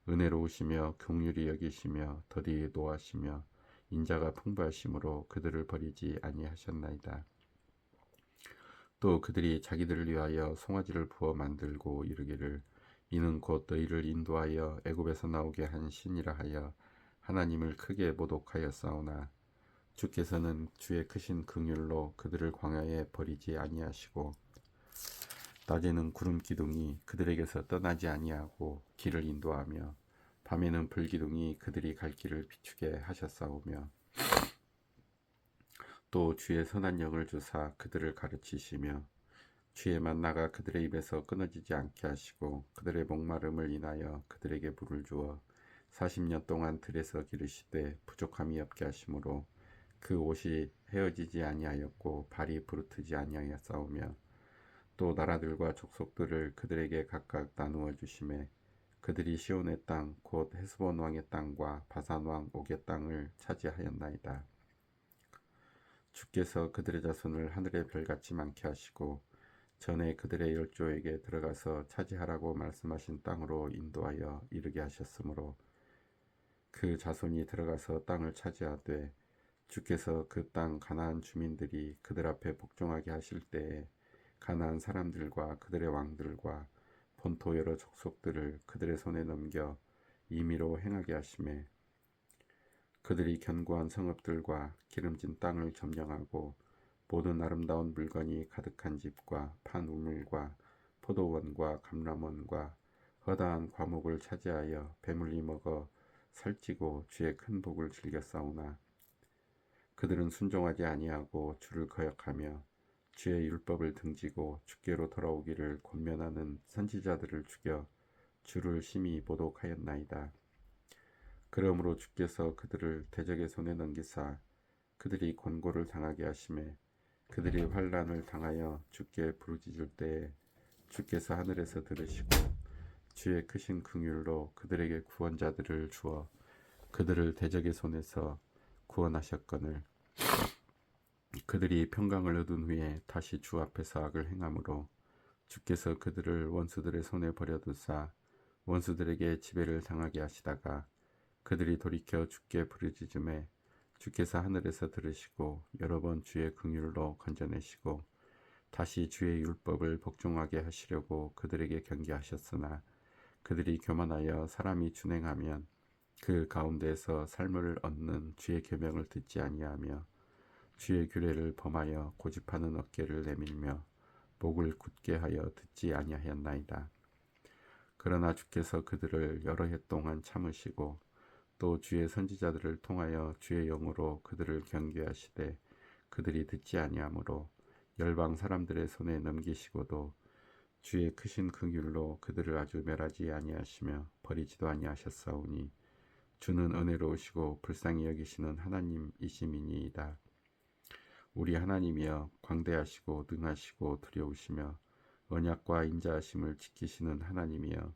은혜로우시며 긍휼히 여기시며 더디 노하시며 인자가 풍부하심으로 그들을 버리지 아니하셨나이다. 또 그들이 자기들을 위하여 송아지를 부어 만들고 이르기를 이는 곧 너희를 인도하여 애굽에서 나오게 한 신이라 하여 하나님을 크게 모독하였사오나 주께서는 주의 크신 긍휼로 그들을 광야에 버리지 아니하시고 낮에는 구름 기둥이 그들에게서 떠나지 아니하고 길을 인도하며 밤에는 불 기둥이 그들이 갈 길을 비추게 하셨사오며 또 주의 선한 영을 주사 그들을 가르치시며 주의 만나가 그들의 입에서 끊어지지 않게 하시고 그들의 목마름을 인하여 그들에게 물을 주어 40년 동안 들에서 기르시되 부족함이 없게 하심으로 그 옷이 헤어지지 아니하였고 발이 부르트지 아니하였사오며 또 나라들과 족속들을 그들에게 각각 나누어 주심에 그들이 시온의 땅 곧 헤스본 왕의 땅과 바산 왕 옥의 땅을 차지하였나이다. 주께서 그들의 자손을 하늘의 별같이 많게 하시고 전에 그들의 열조에게 들어가서 차지하라고 말씀하신 땅으로 인도하여 이르게 하셨으므로 그 자손이 들어가서 땅을 차지하되 주께서 그 땅 가나안 주민들이 그들 앞에 복종하게 하실 때에 가나안 사람들과 그들의 왕들과 본토 여러 족속들을 그들의 손에 넘겨 임의로 행하게 하시매 그들이 견고한 성읍들과 기름진 땅을 점령하고 모든 아름다운 물건이 가득한 집과 판 우물과 포도원과 감람원과 허다한 과목을 차지하여 배물리 먹어 살찌고 주의 큰 복을 즐겼사오나 그들은 순종하지 아니하고 주를 거역하며 주의 율법을 등지고 주께로 돌아오기를 권면하는 선지자들을 죽여 주를 심히 모독하였나이다. 그러므로 주께서 그들을 대적의 손에 넘기사 그들이 곤고를 당하게 하심에 그들이 환난을 당하여 주께 부르짖을 때에 주께서 하늘에서 들으시고 주의 크신 긍휼로 그들에게 구원자들을 주어 그들을 대적의 손에서 구원하셨거늘 그들이 평강을 얻은 후에 다시 주 앞에서 악을 행함으로 주께서 그들을 원수들의 손에 버려두사 원수들에게 지배를 당하게 하시다가 그들이 돌이켜 주께 부르짖음에 주께서 하늘에서 들으시고 여러 번 주의 긍휼로 건져내시고 다시 주의 율법을 복종하게 하시려고 그들에게 경계하셨으나 그들이 교만하여 사람이 준행하면 그 가운데에서 삶을 얻는 주의 계명을 듣지 아니하며 주의 규례를 범하여 고집하는 어깨를 내밀며 목을 굳게 하여 듣지 아니하였나이다. 그러나 주께서 그들을 여러 해 동안 참으시고 또 주의 선지자들을 통하여 주의 영으로 그들을 경계하시되 그들이 듣지 아니하므로 열방 사람들의 손에 넘기시고도 주의 크신 긍휼로 그들을 아주 멸하지 아니하시며 버리지도 아니하셨사오니 주는 은혜로우시고 불쌍히 여기시는 하나님이심이니이다. 우리 하나님이여 광대하시고 능하시고 두려우시며 언약과 인자하심을 지키시는 하나님이여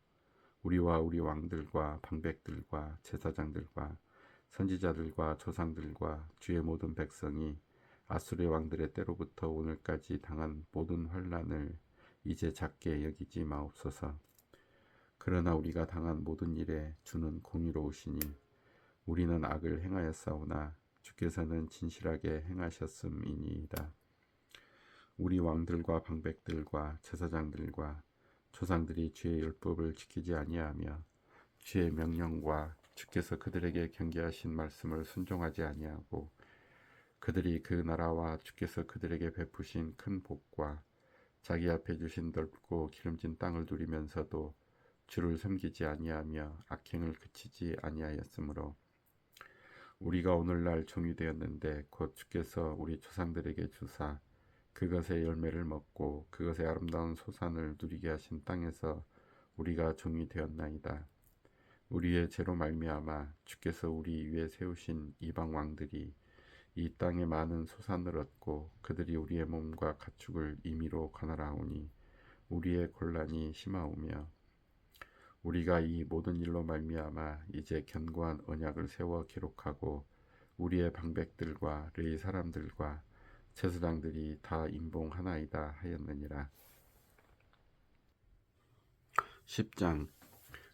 우리와 우리 왕들과 방백들과 제사장들과 선지자들과 조상들과 주의 모든 백성이 아수르의 왕들의 때로부터 오늘까지 당한 모든 환난을 이제 작게 여기지 마옵소서. 그러나 우리가 당한 모든 일에 주는 공의로우시니 우리는 악을 행하였사오나 주께서는 진실하게 행하셨음이니이다. 우리 왕들과 방백들과 제사장들과 조상들이 주의 율법을 지키지 아니하며 주의 명령과 주께서 그들에게 경계하신 말씀을 순종하지 아니하고 그들이 그 나라와 주께서 그들에게 베푸신 큰 복과 자기 앞에 주신 넓고 기름진 땅을 누리면서도 주를 섬기지 아니하며 악행을 그치지 아니하였으므로 우리가 오늘날 종이 되었는데 곧 주께서 우리 조상들에게 주사 그것의 열매를 먹고 그것의 아름다운 소산을 누리게 하신 땅에서 우리가 종이 되었나이다. 우리의 죄로 말미암아 주께서 우리 위에 세우신 이방 왕들이 이 땅에 많은 소산을 얻고 그들이 우리의 몸과 가축을 임의로 관할하오니 우리의 곤란이 심하오며 우리가 이 모든 일로 말미암아 이제 견고한 언약을 세워 기록하고 우리의 방백들과 레위 사람들과 제사장들이 다 임봉하나이다 하였느니라. 10장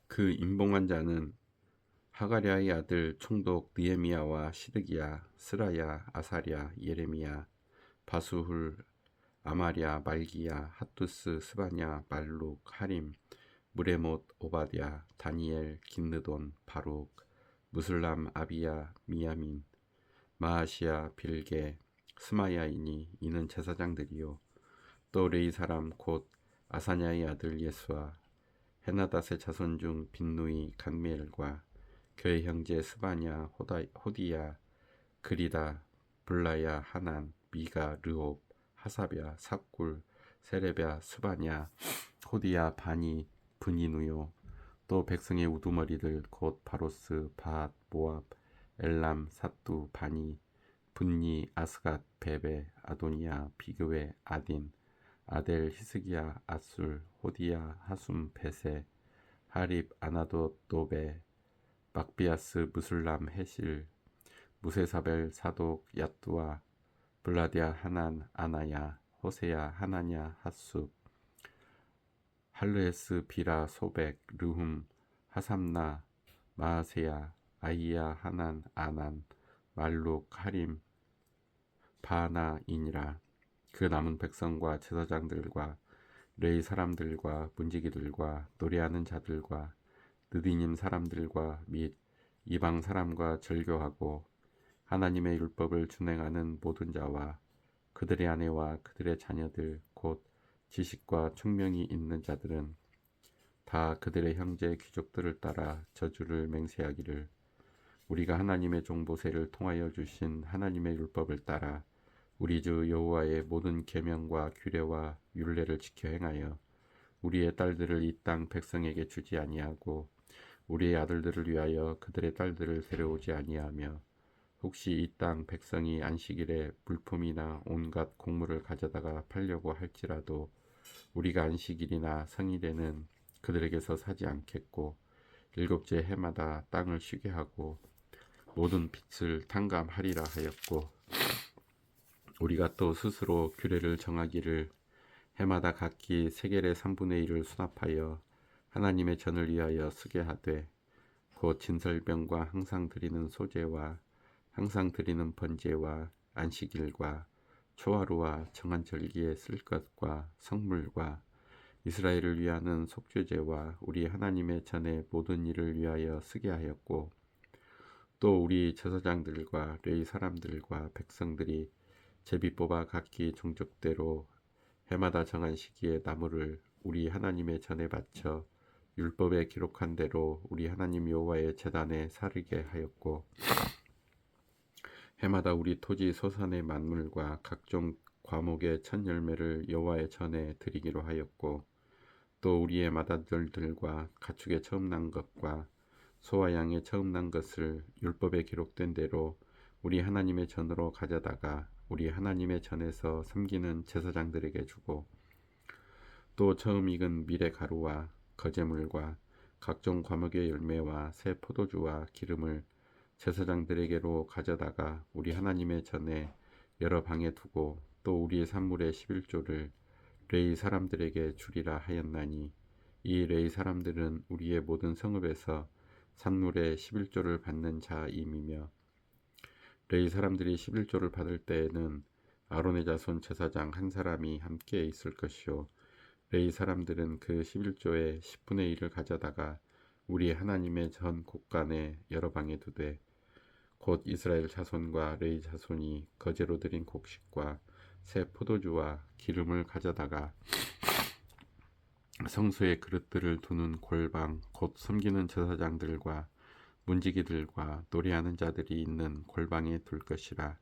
그 임봉한 자는 하가랴의 아들 총독 느헤미야와 시드기야, 스라야, 아사랴, 예레미야, 바수훌, 아마랴, 말기야, 핫두스, 스바냐, 말룩, 하림, 무레못, 오바댜, 다니엘, 긴느돈, 바룩, 무슬람, 아비야, 미야민, 마아시야, 빌게, 스마야이니 이는 제사장들이요 또 레이 사람 곧 아사냐의 아들 예수와 헤나닷의 자손 중 빈누이 강미엘과 그의 형제 스바냐, 호디야, 그리다, 블라야, 하난, 미가, 르옵, 하사랴, 삭굴, 세레랴, 스바냐, 호디야, 바니, 브니누요 또 백성의 우두머리들 곧 바로스, 밧, 모압, 엘람, 사뚜, 바니, 분니, 아스갓, 베베, 아도니아, 비그웨, 아딘, 아델, 히스기야, 아술, 호디야, 하숨, 베세, 하립, 아나돗, 노베, 막비아스, 무술람, 헤실, 무세사벨, 사독, 야뚜아, 블라디아, 하난, 아나야, 호세야, 하나냐, 핫숲, 할르에스, 비라, 소백, 르훔, 하삼나, 마아세야, 아이야, 하난, 아난, 말룩, 하림, 바나이니라. 그 남은 백성과 제사장들과 레이 사람들과 문지기들과 노래하는 자들과 느디님 사람들과 및 이방 사람과 절교하고 하나님의 율법을 준행하는 모든 자와 그들의 아내와 그들의 자녀들 곧 지식과 총명이 있는 자들은 다 그들의 형제 귀족들을 따라 저주를 맹세하기를 우리가 하나님의 종 모세를 통하여 주신 하나님의 율법을 따라 우리 주 여호와의 모든 계명과 규례와 율례를 지켜 행하여 우리의 딸들을 이 땅 백성에게 주지 아니하고 우리의 아들들을 위하여 그들의 딸들을 데려오지 아니하며 혹시 이 땅 백성이 안식일에 물품이나 온갖 곡물을 가져다가 팔려고 할지라도 우리가 안식일이나 성일에는 그들에게서 사지 않겠고 일곱째 해마다 땅을 쉬게 하고 모든 빚을 탕감하리라 하였고 우리가 또 스스로 규례를 정하기를 해마다 각기 세겔의 3분의 1을 수납하여 하나님의 전을 위하여 쓰게 하되 곧 진설병과 항상 드리는 소제와 항상 드리는 번제와 안식일과 초하루와 정한 절기에 쓸 것과 성물과 이스라엘을 위하는 속죄제와 우리 하나님의 전의 모든 일을 위하여 쓰게 하였고 또 우리 제사장들과 레위 사람들과 백성들이 제비 뽑아 각기 종족대로 해마다 정한 시기에 나무를 우리 하나님의 전에 바쳐 율법에 기록한 대로 우리 하나님 여호와의 제단에 사르게 하였고 해마다 우리 토지 소산의 만물과 각종 과목의 첫 열매를 여호와의 전에 드리기로 하였고 또 우리의 맏아들들과 가축의 처음 난 것과 소와 양의 처음 난 것을 율법에 기록된 대로 우리 하나님의 전으로 가져다가 우리 하나님의 전에서 섬기는 제사장들에게 주고 또 처음 익은 밀의 가루와 거제물과 각종 과목의 열매와 새 포도주와 기름을 제사장들에게로 가져다가 우리 하나님의 전에 여러 방에 두고 또 우리의 산물의 11조를 레위 사람들에게 주리라 하였나니 이 레위 사람들은 우리의 모든 성읍에서 산물의 11조를 받는 자임이며 레위 사람들이 11조를 받을 때에는 아론의 자손 제사장 한 사람이 함께 있을 것이요 레위 사람들은 그 11조의 10분의 1을 가져다가 우리 하나님의 전 곳간에 여러 방에 두되 곧 이스라엘 자손과 레위 자손이 거제로 드린 곡식과 새 포도주와 기름을 가져다가 성소의 그릇들을 두는 골방 곧 섬기는 제사장들과 문지기들과 노래하는 자들이 있는 골방에 둘 것이라.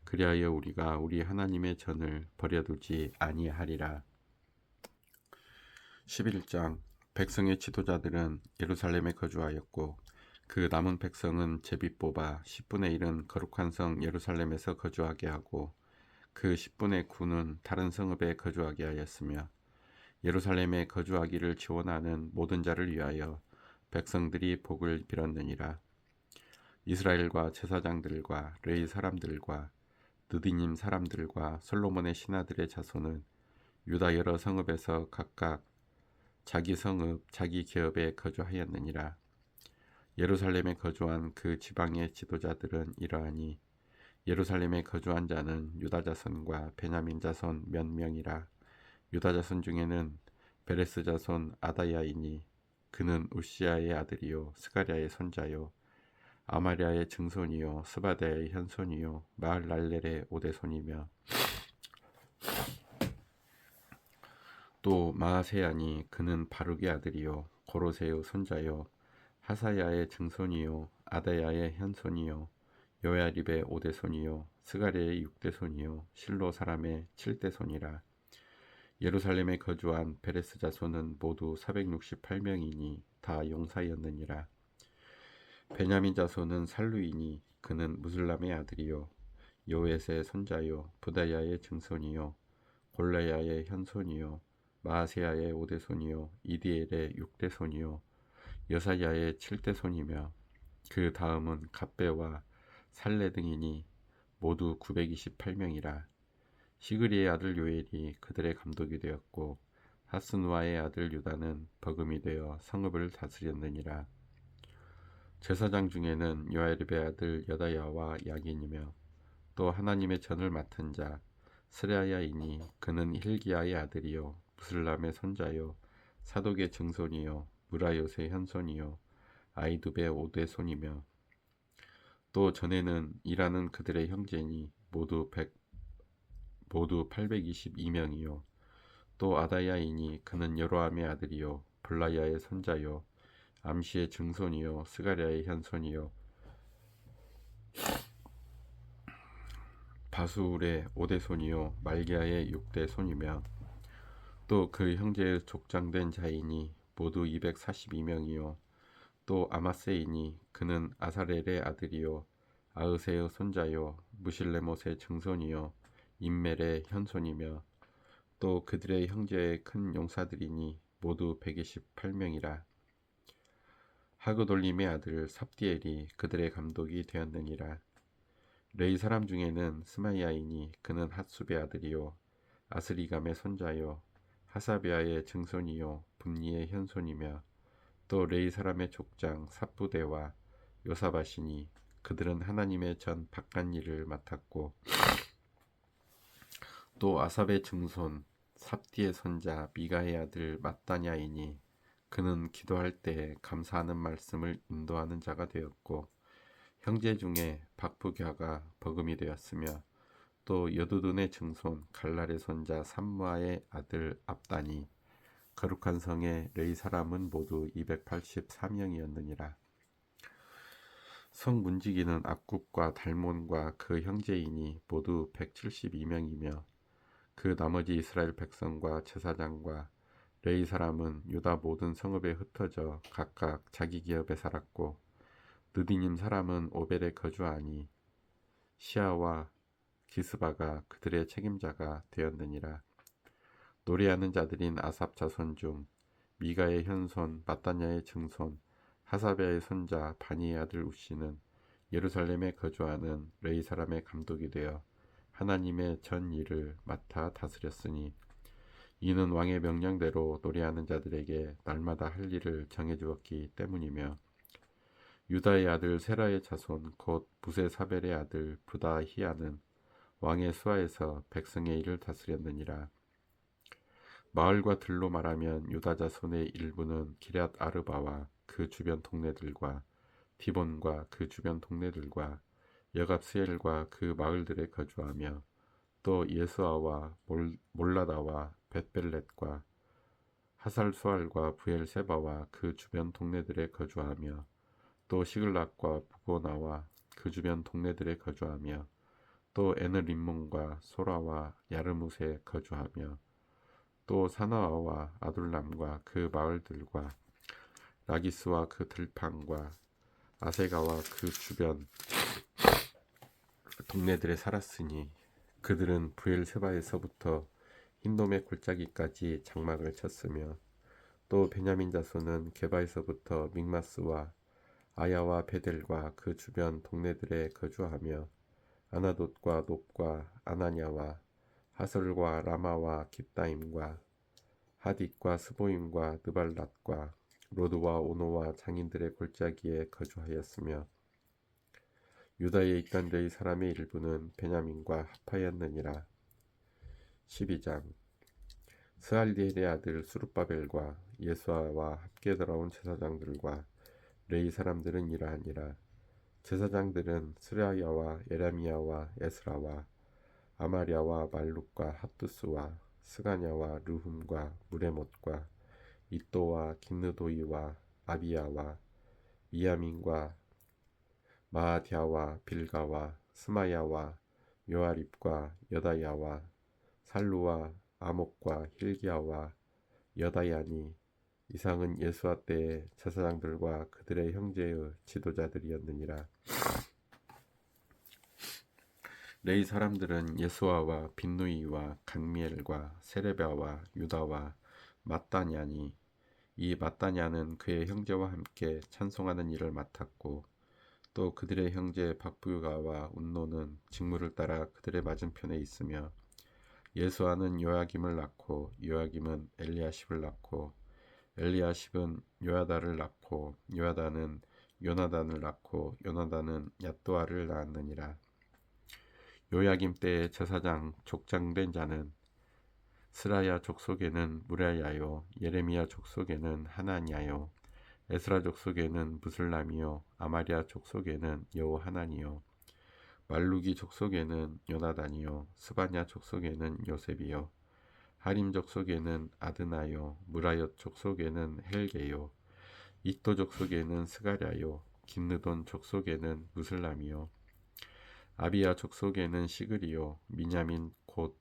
그리하여 우리가 우리 하나님의 전을 버려두지 아니하리라. 11장 백성의 지도자들은 예루살렘에 거주하였고 그 남은 백성은 제비 뽑아 10분의 1은 거룩한 성 예루살렘에서 거주하게 하고 그 10분의 9는 다른 성읍에 거주하게 하였으며 예루살렘에 거주하기를 지원하는 모든 자를 위하여 백성들이 복을 빌었느니라. 이스라엘과 제사장들과 레위 사람들과 느디님 사람들과 솔로몬의 신하들의 자손은 유다 여러 성읍에서 각각 자기 성읍 자기 기업에 거주하였느니라. 예루살렘에 거주한 그 지방의 지도자들은 이러하니 예루살렘에 거주한 자는 유다 자손과 베냐민 자손 몇 명이라. 유다 자손 중에는 베레스 자손 아다야이니 그는 우시아의 아들이요 스가랴의 손자요 아마리아의 증손이요 스바다의 현손이요 마을랄렐의 오대손이며 또 마아세야니 그는 바룩의 아들이요 고로세의 손자요 하사야의 증손이요 아다야의 현손이요 요야립의 오대손이요 스가랴의 육대손이요 실로 사람의 칠대손이라. 예루살렘에 거주한 베레스 자손은 모두 468명이니 다 용사였느니라. 베냐민 자손은 살루이니 그는 무슬람의 아들이요 요엣의 손자요 부다야의 증손이요 골라야의 현손이요 마아세야의 오대손이요 이디엘의 육대손이요 여사야의 칠대손이며 그 다음은 갑배와 살레 등이니 모두 928명이라. 시그리의 아들 요엘이 그들의 감독이 되었고 하스누아의 아들 유다는 버금이 되어 성읍을 다스렸느니라. 제사장 중에는 요아립의 아들 여다야와 야긴이며 또 하나님의 전을 맡은 자 스라야이니 그는 힐기야의 아들이요 무슬람의 손자요 사독의 증손이요 무라요의 현손이요 아이두베의 오대손이며 또 전에는 일하는 그들의 형제니 모두 822명이요 또 아다야이니 그는 여로함의 아들이요 블라야의 손자요 암시의 증손이요 스가랴의 현손이요 바수울의 오대손이요 말기야의 육대손이며 또 그 형제의 족장된 자이니 모두 242명이요 또 아마세이니 그는 아사렐의 아들이요 아으세의 손자요 무실레못의 증손이요 임멜의 현손이며 또 그들의 형제의 큰 용사들이니 모두 128명이라. 하그돌림의 아들 삽디엘이 그들의 감독이 되었느니라. 레위 사람 중에는 스마야이니 그는 핫숲의 아들이요 아스리감의 손자요 하사베아의 증손이요 분니의 현손이며 또 레위 사람의 족장 삽부대와 요사바시니 그들은 하나님의 전 바깥 일을 맡았고 또 아삽의 증손 삽디의 손자 미가의 아들 mat다냐이니 그는 기도할 때 감사하는 말씀을 인도하는 자가 되었고 형제 중에 박부갸가 버금이 되었으며 또 여두둔의 증손 갈랄의 손자 삼무아의 아들 압다니 거룩한 성의 레위 사람은 모두 284명이었느니라. 성 문지기는 악굽과 달몬과 그 형제이니 모두 172명이며 그 나머지 이스라엘 백성과 제사장과 레위 사람은 유다 모든 성읍에 흩어져 각각 자기 기업에 살았고 느디님 사람은 오벨에 거주하니 시아와 기스바가 그들의 책임자가 되었느니라. 노래하는 자들인 아삽 자손 중 미가의 현손 mat다냐의 증손 하사베의 손자 바니의 아들 우시는 예루살렘에 거주하는 레위 사람의 감독이 되어 하나님의 전 일을 맡아 다스렸으니 이는 왕의 명령대로 노래하는 자들에게 날마다 할 일을 정해주었기 때문이며 유다의 아들 세라의 자손 곧 부세사벨의 아들 부다히야는 왕의 수하에서 백성의 일을 다스렸느니라. 마을과 들로 말하면 유다 자손의 일부는 기럇 아르바와 그 주변 동네들과 디본과 그 주변 동네들과 여갑스엘과 그 마을들에 거주하며 또 예수아와 몰라다와 벳벨렛과 하살수알과 부엘세바와 그 주변 동네들에 거주하며 또 시글락과 부고나와 그 주변 동네들에 거주하며 또 에느림몬과 소라와 야르무스에 거주하며 또 사나아와 아둘람과 그 마을들과 라기스와 그 들판과 아세가와 그 주변 동네들에 살았으니 그들은 부엘세바에서부터 흰돔의 골짜기까지 장막을 쳤으며 또 베냐민 자손은 게바에서부터 믹마스와 아야와 베델과 그 주변 동네들에 거주하며 아나돗과 놉과 아나냐와 하설과 라마와 깁다임과 하딧과 스보임과 느발랏과 로드와 오노와 장인들의 골짜기에 거주하였으며 유다에 있던 레위 사람의 일부는 베냐민과 합하였느니라. 12장 스알디엘의 아들 수룹바벨과 예수아와 함께 돌아온 제사장들과 레위 사람들은 이러하니라. 제사장들은 스라야와 예레미야와 에스라와 아마랴와 말룩과 핫두스와 스가냐와 르훔과 무레못과 이또와 긴느도이와 아비야와 미야민과 마아디아와 빌가와 스마야와 요아립과 여다야와 살루와 아목과 힐기야와 여다야니 이상은 예수아 때의 제사장들과 그들의 형제의 지도자들이었느니라. 레위 사람들은 예수아와 빈누이와 간미엘과 세레베와 유다와 mat다냐니 이 mat다냐는 그의 형제와 함께 찬송하는 일을 맡았고 또 그들의 형제 박부가와 운노는 직무를 따라 그들의 맞은편에 있으며 예수아는 요야김을 낳고 요야김은 엘리야십을 낳고 엘리야십은 요야다를 낳고 요야다는 요나단을 낳고 요나단은 얏도아를 낳았느니라. 요야김 때의 제사장 족장된 자는 스라야 족속에는 무라야요 예레미야 족속에는 하나냐요 에스라 족속에는 무슬람이요 아마랴 족속에는 여호하나니요 말루기 족속에는 요나단이요 스바냐 족속에는 요셉이요 하림 족속에는 아드나요 무라옅 족속에는 헬게요 이또 족속에는 스가랴요 긴느돈 족속에는 무슬람이요 아비야 족속에는 시그리요 미냐민 곧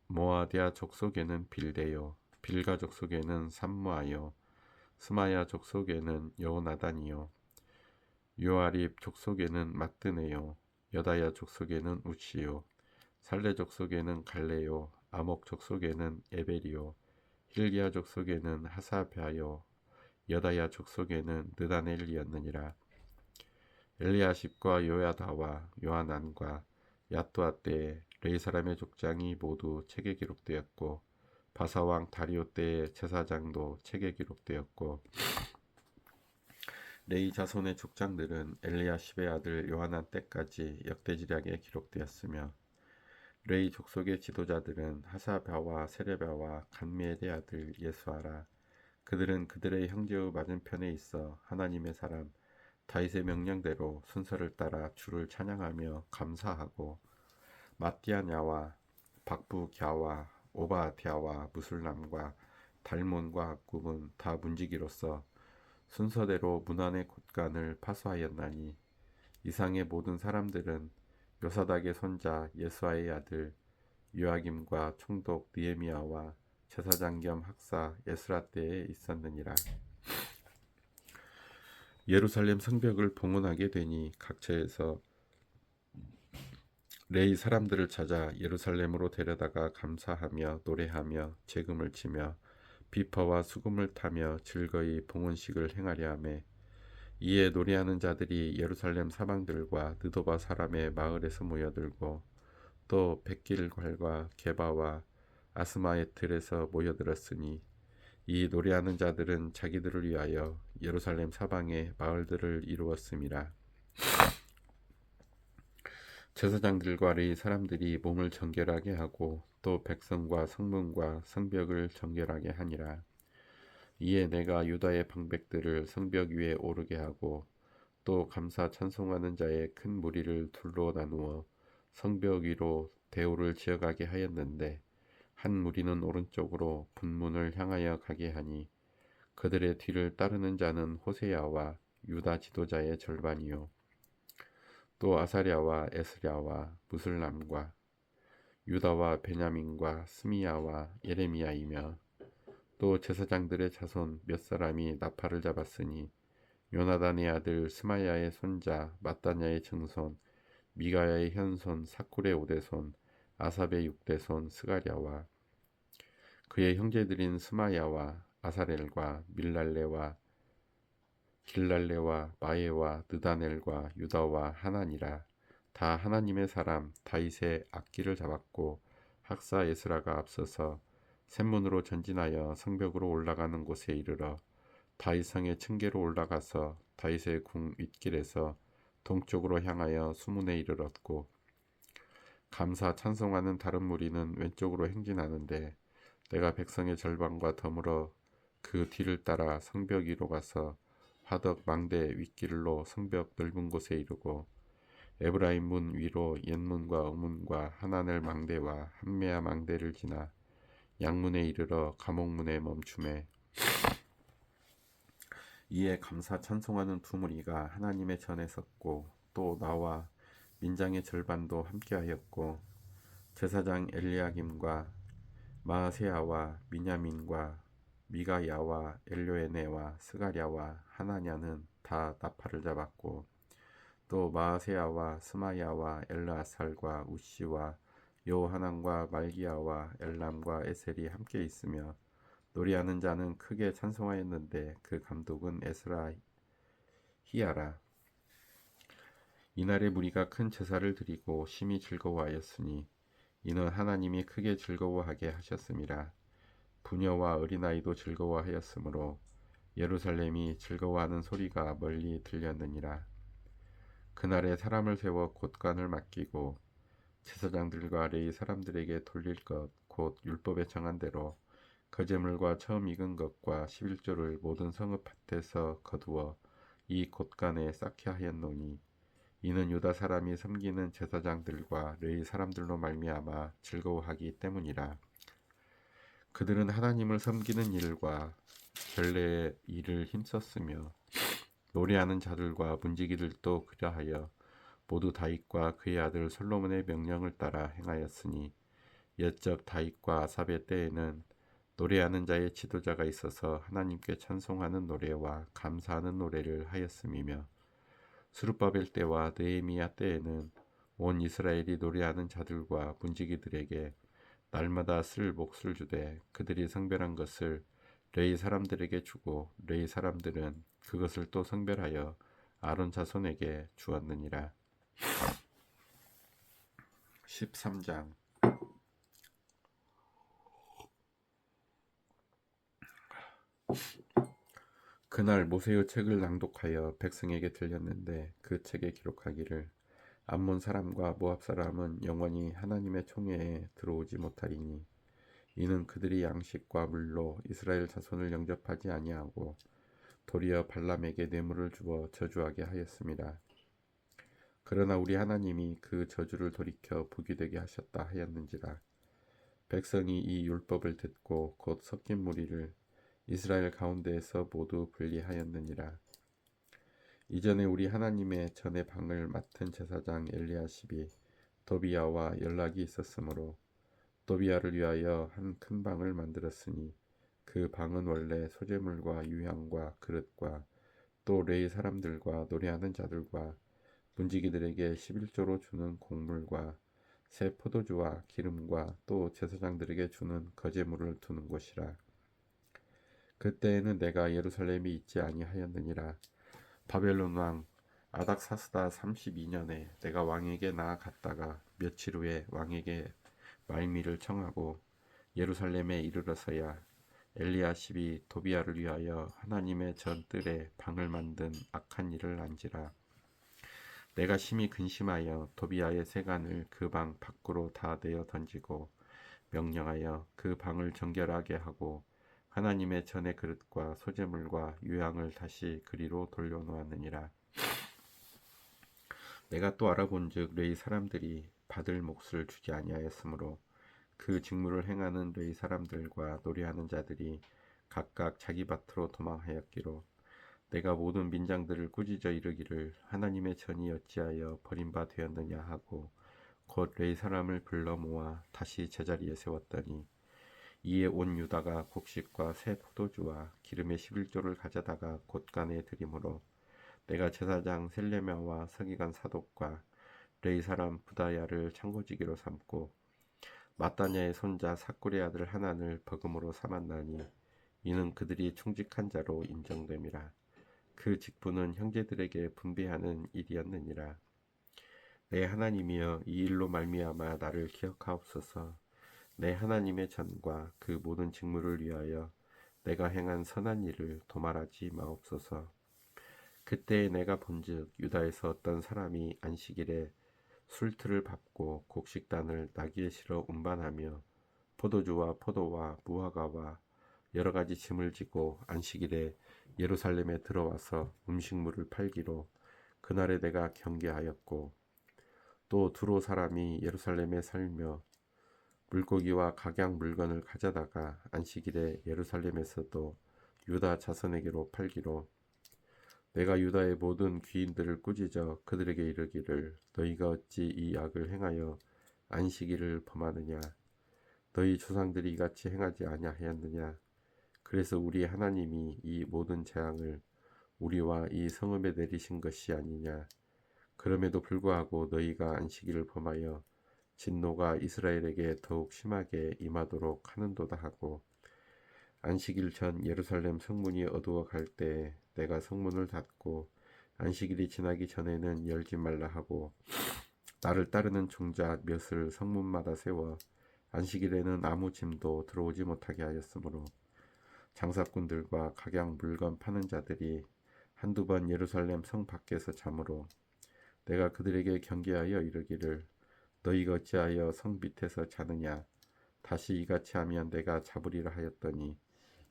모아디아 족속에는 빌데요 빌가 족속에는 삼무아요 스마야 족속에는 여호나단이요 요아립 족속에는 mat드네요 여다야 족속에는 우시요 살레 족속에는 갈레요 아목 족속에는 에벨이요 힐기야 족속에는 하사베아요 여다야 족속에는 느다넬이었느니라. 엘리야십과 요야다와 요하난과 야뚜아 때에 레이 사람의 족장이 모두 책에 기록되었고 바사왕 다리오 때의 제사장도 책에 기록되었고 레이 자손의 족장들은 엘리야십의 아들 요하난 때까지 역대지략에 기록되었으며 레이 족속의 지도자들은 하사바와 세레바와 간미엘의 아들 예수아라. 그들은 그들의 형제의 맞은편에 있어 하나님의 사람 다윗의 명령대로 순서를 따라 주를 찬양하며 감사하고 마띠아냐와 박부갸와 오바댜와 무술람과 달몬과 악굽은 다 문지기로서 순서대로 문안의 곳간을 파수하였나니 이상의 모든 사람들은 요사닥의 손자 예수아의 아들 요아김과 총독 느헤미야와 제사장 겸 학사 에스라 때에 있었느니라. 예루살렘 성벽을 봉헌하게 되니 각처에서 레이 사람들을 찾아 예루살렘으로 데려다가 감사하며 노래하며 재금을 치며 비퍼와 수금을 타며 즐거이 봉헌식을 행하려 하매 이에 노래하는 자들이 예루살렘 사방들과 느도바 사람의 마을에서 모여들고 또 백길갈과 게바와 아스마의 들에서 모여들었으니 이 노래하는 자들은 자기들을 위하여 예루살렘 사방의 마을들을 이루었음이라. 제사장들과 레위 사람들이 몸을 정결하게 하고 또 백성과 성문과 성벽을 정결하게 하니라. 이에 내가 유다의 방백들을 성벽 위에 오르게 하고 또 감사 찬송하는 자의 큰 무리를 둘로 나누어 성벽 위로 대오를 지어가게 하였는데 한 무리는 오른쪽으로 분문을 향하여 가게 하니 그들의 뒤를 따르는 자는 호세야와 유다 지도자의 절반이요 또 아사랴와 에스랴와 무슬람과 유다와 베냐민과 스미야와 예레미야이며 또 제사장들의 자손 몇 사람이 나팔을 잡았으니 요나단의 아들 스마야의 손자 마따냐의 증손 미가야의 현손 사쿨의 오대손 아삽의 육대손 스가랴와 그의 형제들인 스마야와 아사렐과 밀랄레와 길랄레와 마에와 느다넬과 유다와 하나니라. 다 하나님의 사람 다윗의 악기를 잡았고 학사 에스라가 앞서서 샘문으로 전진하여 성벽으로 올라가는 곳에 이르러 다윗성의 층계로 올라가서 다윗의 궁 윗길에서 동쪽으로 향하여 수문에 이르렀고 감사 찬송하는 다른 무리는 왼쪽으로 행진하는데 내가 백성의 절반과 더불어 그 뒤를 따라 성벽 위로 가서 화덕 망대 윗길로 성벽 넓은 곳에 이르고 에브라임 문 위로 옛문과 어문과 하나넬 망대와 한메아 망대를 지나 양문에 이르러 감옥문에 멈추매 이에 감사 찬송하는 두 무리가 하나님의 전에 섰고 또 나와 민장의 절반도 함께하였고 제사장 엘리야김과 마아세야와 미냐민과 미가야와 엘료에네와 스가랴와 하나냐는 다 나팔을 잡았고 또 마아세야와 스마야와 엘르아살과 우시와 요하난과 말기야와 엘람과 에셀이 함께 있으며 노래하는 자는 크게 찬송하였는데 그 감독은 에스라 히야라. 이날의 무리가 큰 제사를 드리고 심히 즐거워하였으니 이는 하나님이 크게 즐거워하게 하셨음이라. 부녀와 어린아이도 즐거워하였으므로 예루살렘이 즐거워하는 소리가 멀리 들렸느니라. 그날에 사람을 세워 곳간을 맡기고 제사장들과 레위 사람들에게 돌릴 것 곧 율법에 정한 대로 거제물과 처음 익은 것과 11조를 모든 성읍 밭에서 거두어 이 곳간에 쌓게 하였노니 이는 유다 사람이 섬기는 제사장들과 레위 사람들로 말미암아 즐거워하기 때문이라. 그들은 하나님을 섬기는 일과 결례의 일을 힘썼으며 노래하는 자들과 문지기들도 그러하여 모두 다윗과 그의 아들 솔로몬의 명령을 따라 행하였으니 옛적 다윗과 아삽의 때에는 노래하는 자의 지도자가 있어서 하나님께 찬송하는 노래와 감사하는 노래를 하였음이며 스룹바벨 때와 느헤미야 때에는 온 이스라엘이 노래하는 자들과 문지기들에게 날마다 쓸 몫을 주되 그들이 성별한 것을 레위 사람들에게 주고 레위 사람들은 그것을 또 성별하여 아론 자손에게 주었느니라. 13장. 그날 모세의 책을 낭독하여 백성에게 들렸는데 그 책에 기록하기를 암몬 사람과 모압 사람은 영원히 하나님의 총회에 들어오지 못하리니 이는 그들이 양식과 물로 이스라엘 자손을 영접하지 아니하고 도리어 발람에게 뇌물을 주어 저주하게 하였습니다. 그러나 우리 하나님이 그 저주를 돌이켜 복이 되게 하셨다 하였는지라. 백성이 이 율법을 듣고 곧 섞인 무리를 이스라엘 가운데에서 모두 분리하였느니라. 이전에 우리 하나님의 전의 방을 맡은 제사장 엘리야십이 도비야와 연락이 있었으므로 도비야를 위하여 한 큰 방을 만들었으니 그 방은 원래 소재물과 유향과 그릇과 또 레위 사람들과 노래하는 자들과 문지기들에게 11조로 주는 곡물과 새 포도주와 기름과 또 제사장들에게 주는 거제물을 두는 곳이라. 그때에는 내가 예루살렘에 있지 아니하였느니라. 바벨론 왕 아닥사스다 32년에 내가 왕에게 나아갔다가 며칠 후에 왕에게 말미를 청하고 예루살렘에 이르러서야 엘리야십이 도비야를 위하여 하나님의 전 뜰에 방을 만든 악한 일을 안지라. 내가 심히 근심하여 도비야의 세간을 그 방 밖으로 다 내어 던지고 명령하여 그 방을 정결하게 하고 하나님의 전의 그릇과 소재물과 유향을 다시 그리로 돌려놓았느니라. 내가 또 알아본즉 레위 사람들이 받을 몫을 주지 아니하였으므로 그 직무를 행하는 레위 사람들과 노래하는 자들이 각각 자기 밭으로 도망하였기로 내가 모든 민장들을 꾸짖어 이르기를 하나님의 전이 어찌하여 버림바 되었느냐 하고 곧 레위 사람을 불러 모아 다시 제자리에 세웠더니 이에 온 유다가 곡식과 새 포도주와 기름의 11조를 가져다가 곳간에 드림으로 내가 제사장 셀레미야와 서기관 사독과 레위 사람 부다야를 창고지기로 삼고 마따냐의 손자 삭굴의 아들 하난을 버금으로 삼았나니 이는 그들이 충직한 자로 인정됨이라. 그 직분은 형제들에게 분배하는 일이었느니라. 내 하나님이여 이 일로 말미암아 나를 기억하옵소서. 내 하나님의 전과 그 모든 직무를 위하여 내가 행한 선한 일을 도말하지 마옵소서. 그때에 내가 본즉 유다에서 어떤 사람이 안식일에 술틀을 밟고 곡식단을 나귀에 실어 운반하며 포도주와 포도와 무화과와 여러 가지 짐을 지고 안식일에 예루살렘에 들어와서 음식물을 팔기로 그날에 내가 경계하였고 또 두로 사람이 예루살렘에 살며 물고기와 각양 물건을 가져다가 안식일에 예루살렘에서도 유다 자손에게로 팔기로 내가 유다의 모든 귀인들을 꾸짖어 그들에게 이르기를 너희가 어찌 이 악을 행하여 안식일을 범하느냐 너희 조상들이 이같이 행하지 아니하였느냐 그래서 우리 하나님이 이 모든 재앙을 우리와 이 성읍에 내리신 것이 아니냐. 그럼에도 불구하고 너희가 안식일을 범하여 진노가 이스라엘에게 더욱 심하게 임하도록 하는도다 하고 안식일 전 예루살렘 성문이 어두워 갈 때에 내가 성문을 닫고 안식일이 지나기 전에는 열지 말라 하고 나를 따르는 종자 몇을 성문마다 세워 안식일에는 아무 짐도 들어오지 못하게 하였으므로 장사꾼들과 각양 물건 파는 자들이 한두 번 예루살렘 성 밖에서 자므로 내가 그들에게 경계하여 이르기를 너희가 어찌하여 성 밑에서 자느냐 다시 이같이 하면 내가 잡으리라 하였더니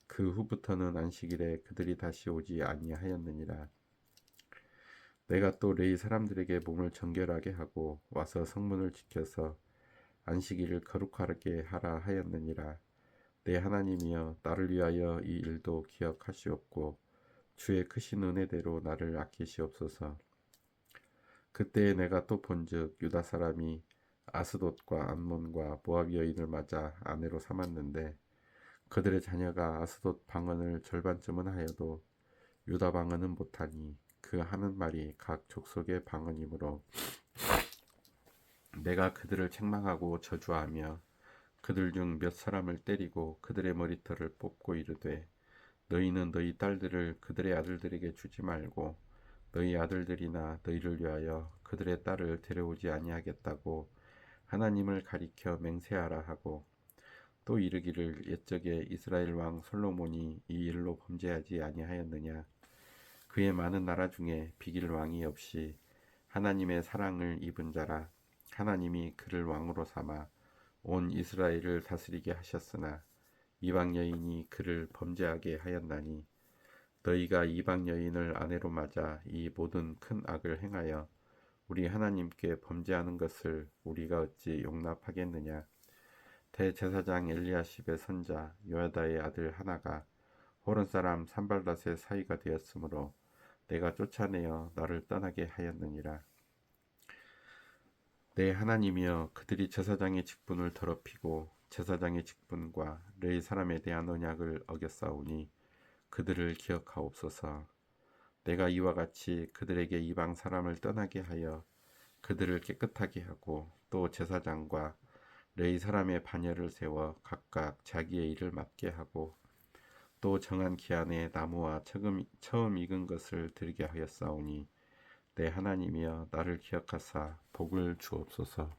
그 후부터는 안식일에 그들이 다시 오지 아니하였느니라. 내가 또 레위 사람들에게 몸을 정결하게 하고 와서 성문을 지켜서 안식일을 거룩하게 하라 하였느니라. 내 하나님이여 나를 위하여 이 일도 기억하시옵고 주의 크신 은혜대로 나를 아끼시옵소서. 그때에 내가 또 본즉 유다 사람이 아스돗과 암몬과 모압 여인을 맞아 아내로 삼았는데 그들의 자녀가 아스돗 방언을 절반쯤은 하여도 유다 방언은 못하니 그 하는 말이 각 족속의 방언이므로 내가 그들을 책망하고 저주하며 그들 중 몇 사람을 때리고 그들의 머리털을 뽑고 이르되 너희는 너희 딸들을 그들의 아들들에게 주지 말고 너희 아들들이나 너희를 위하여 그들의 딸을 데려오지 아니하겠다고 하나님을 가리켜 맹세하라 하고 또 이르기를 옛적에 이스라엘 왕 솔로몬이 이 일로 범죄하지 아니하였느냐. 그의 많은 나라 중에 비길 왕이 없이 하나님의 사랑을 입은 자라. 하나님이 그를 왕으로 삼아 온 이스라엘을 다스리게 하셨으나 이방 여인이 그를 범죄하게 하였나니 너희가 이방 여인을 아내로 맞아 이 모든 큰 악을 행하여 우리 하나님께 범죄하는 것을 우리가 어찌 용납하겠느냐. 대제사장 엘리야십의 손자 요야다의 아들 하나가 호른 사람 산발랏의 사위가 되었으므로 내가 쫓아내어 너를 떠나게 하였느니라. 내 하나님이여, 그들이 제사장의 직분을 더럽히고 제사장의 직분과 레위 사람에 대한 언약을 어겼사오니 그들을 기억하옵소서. 내가 이와 같이 그들에게 이방 사람을 떠나게 하여 그들을 깨끗하게 하고 또 제사장과 레위 사람의 반열을 세워 각각 자기의 일을 맡게 하고 또 정한 기한에 나무와 처음 익은 것을 들게 하였사오니 내 하나님이여, 나를 기억하사 복을 주옵소서.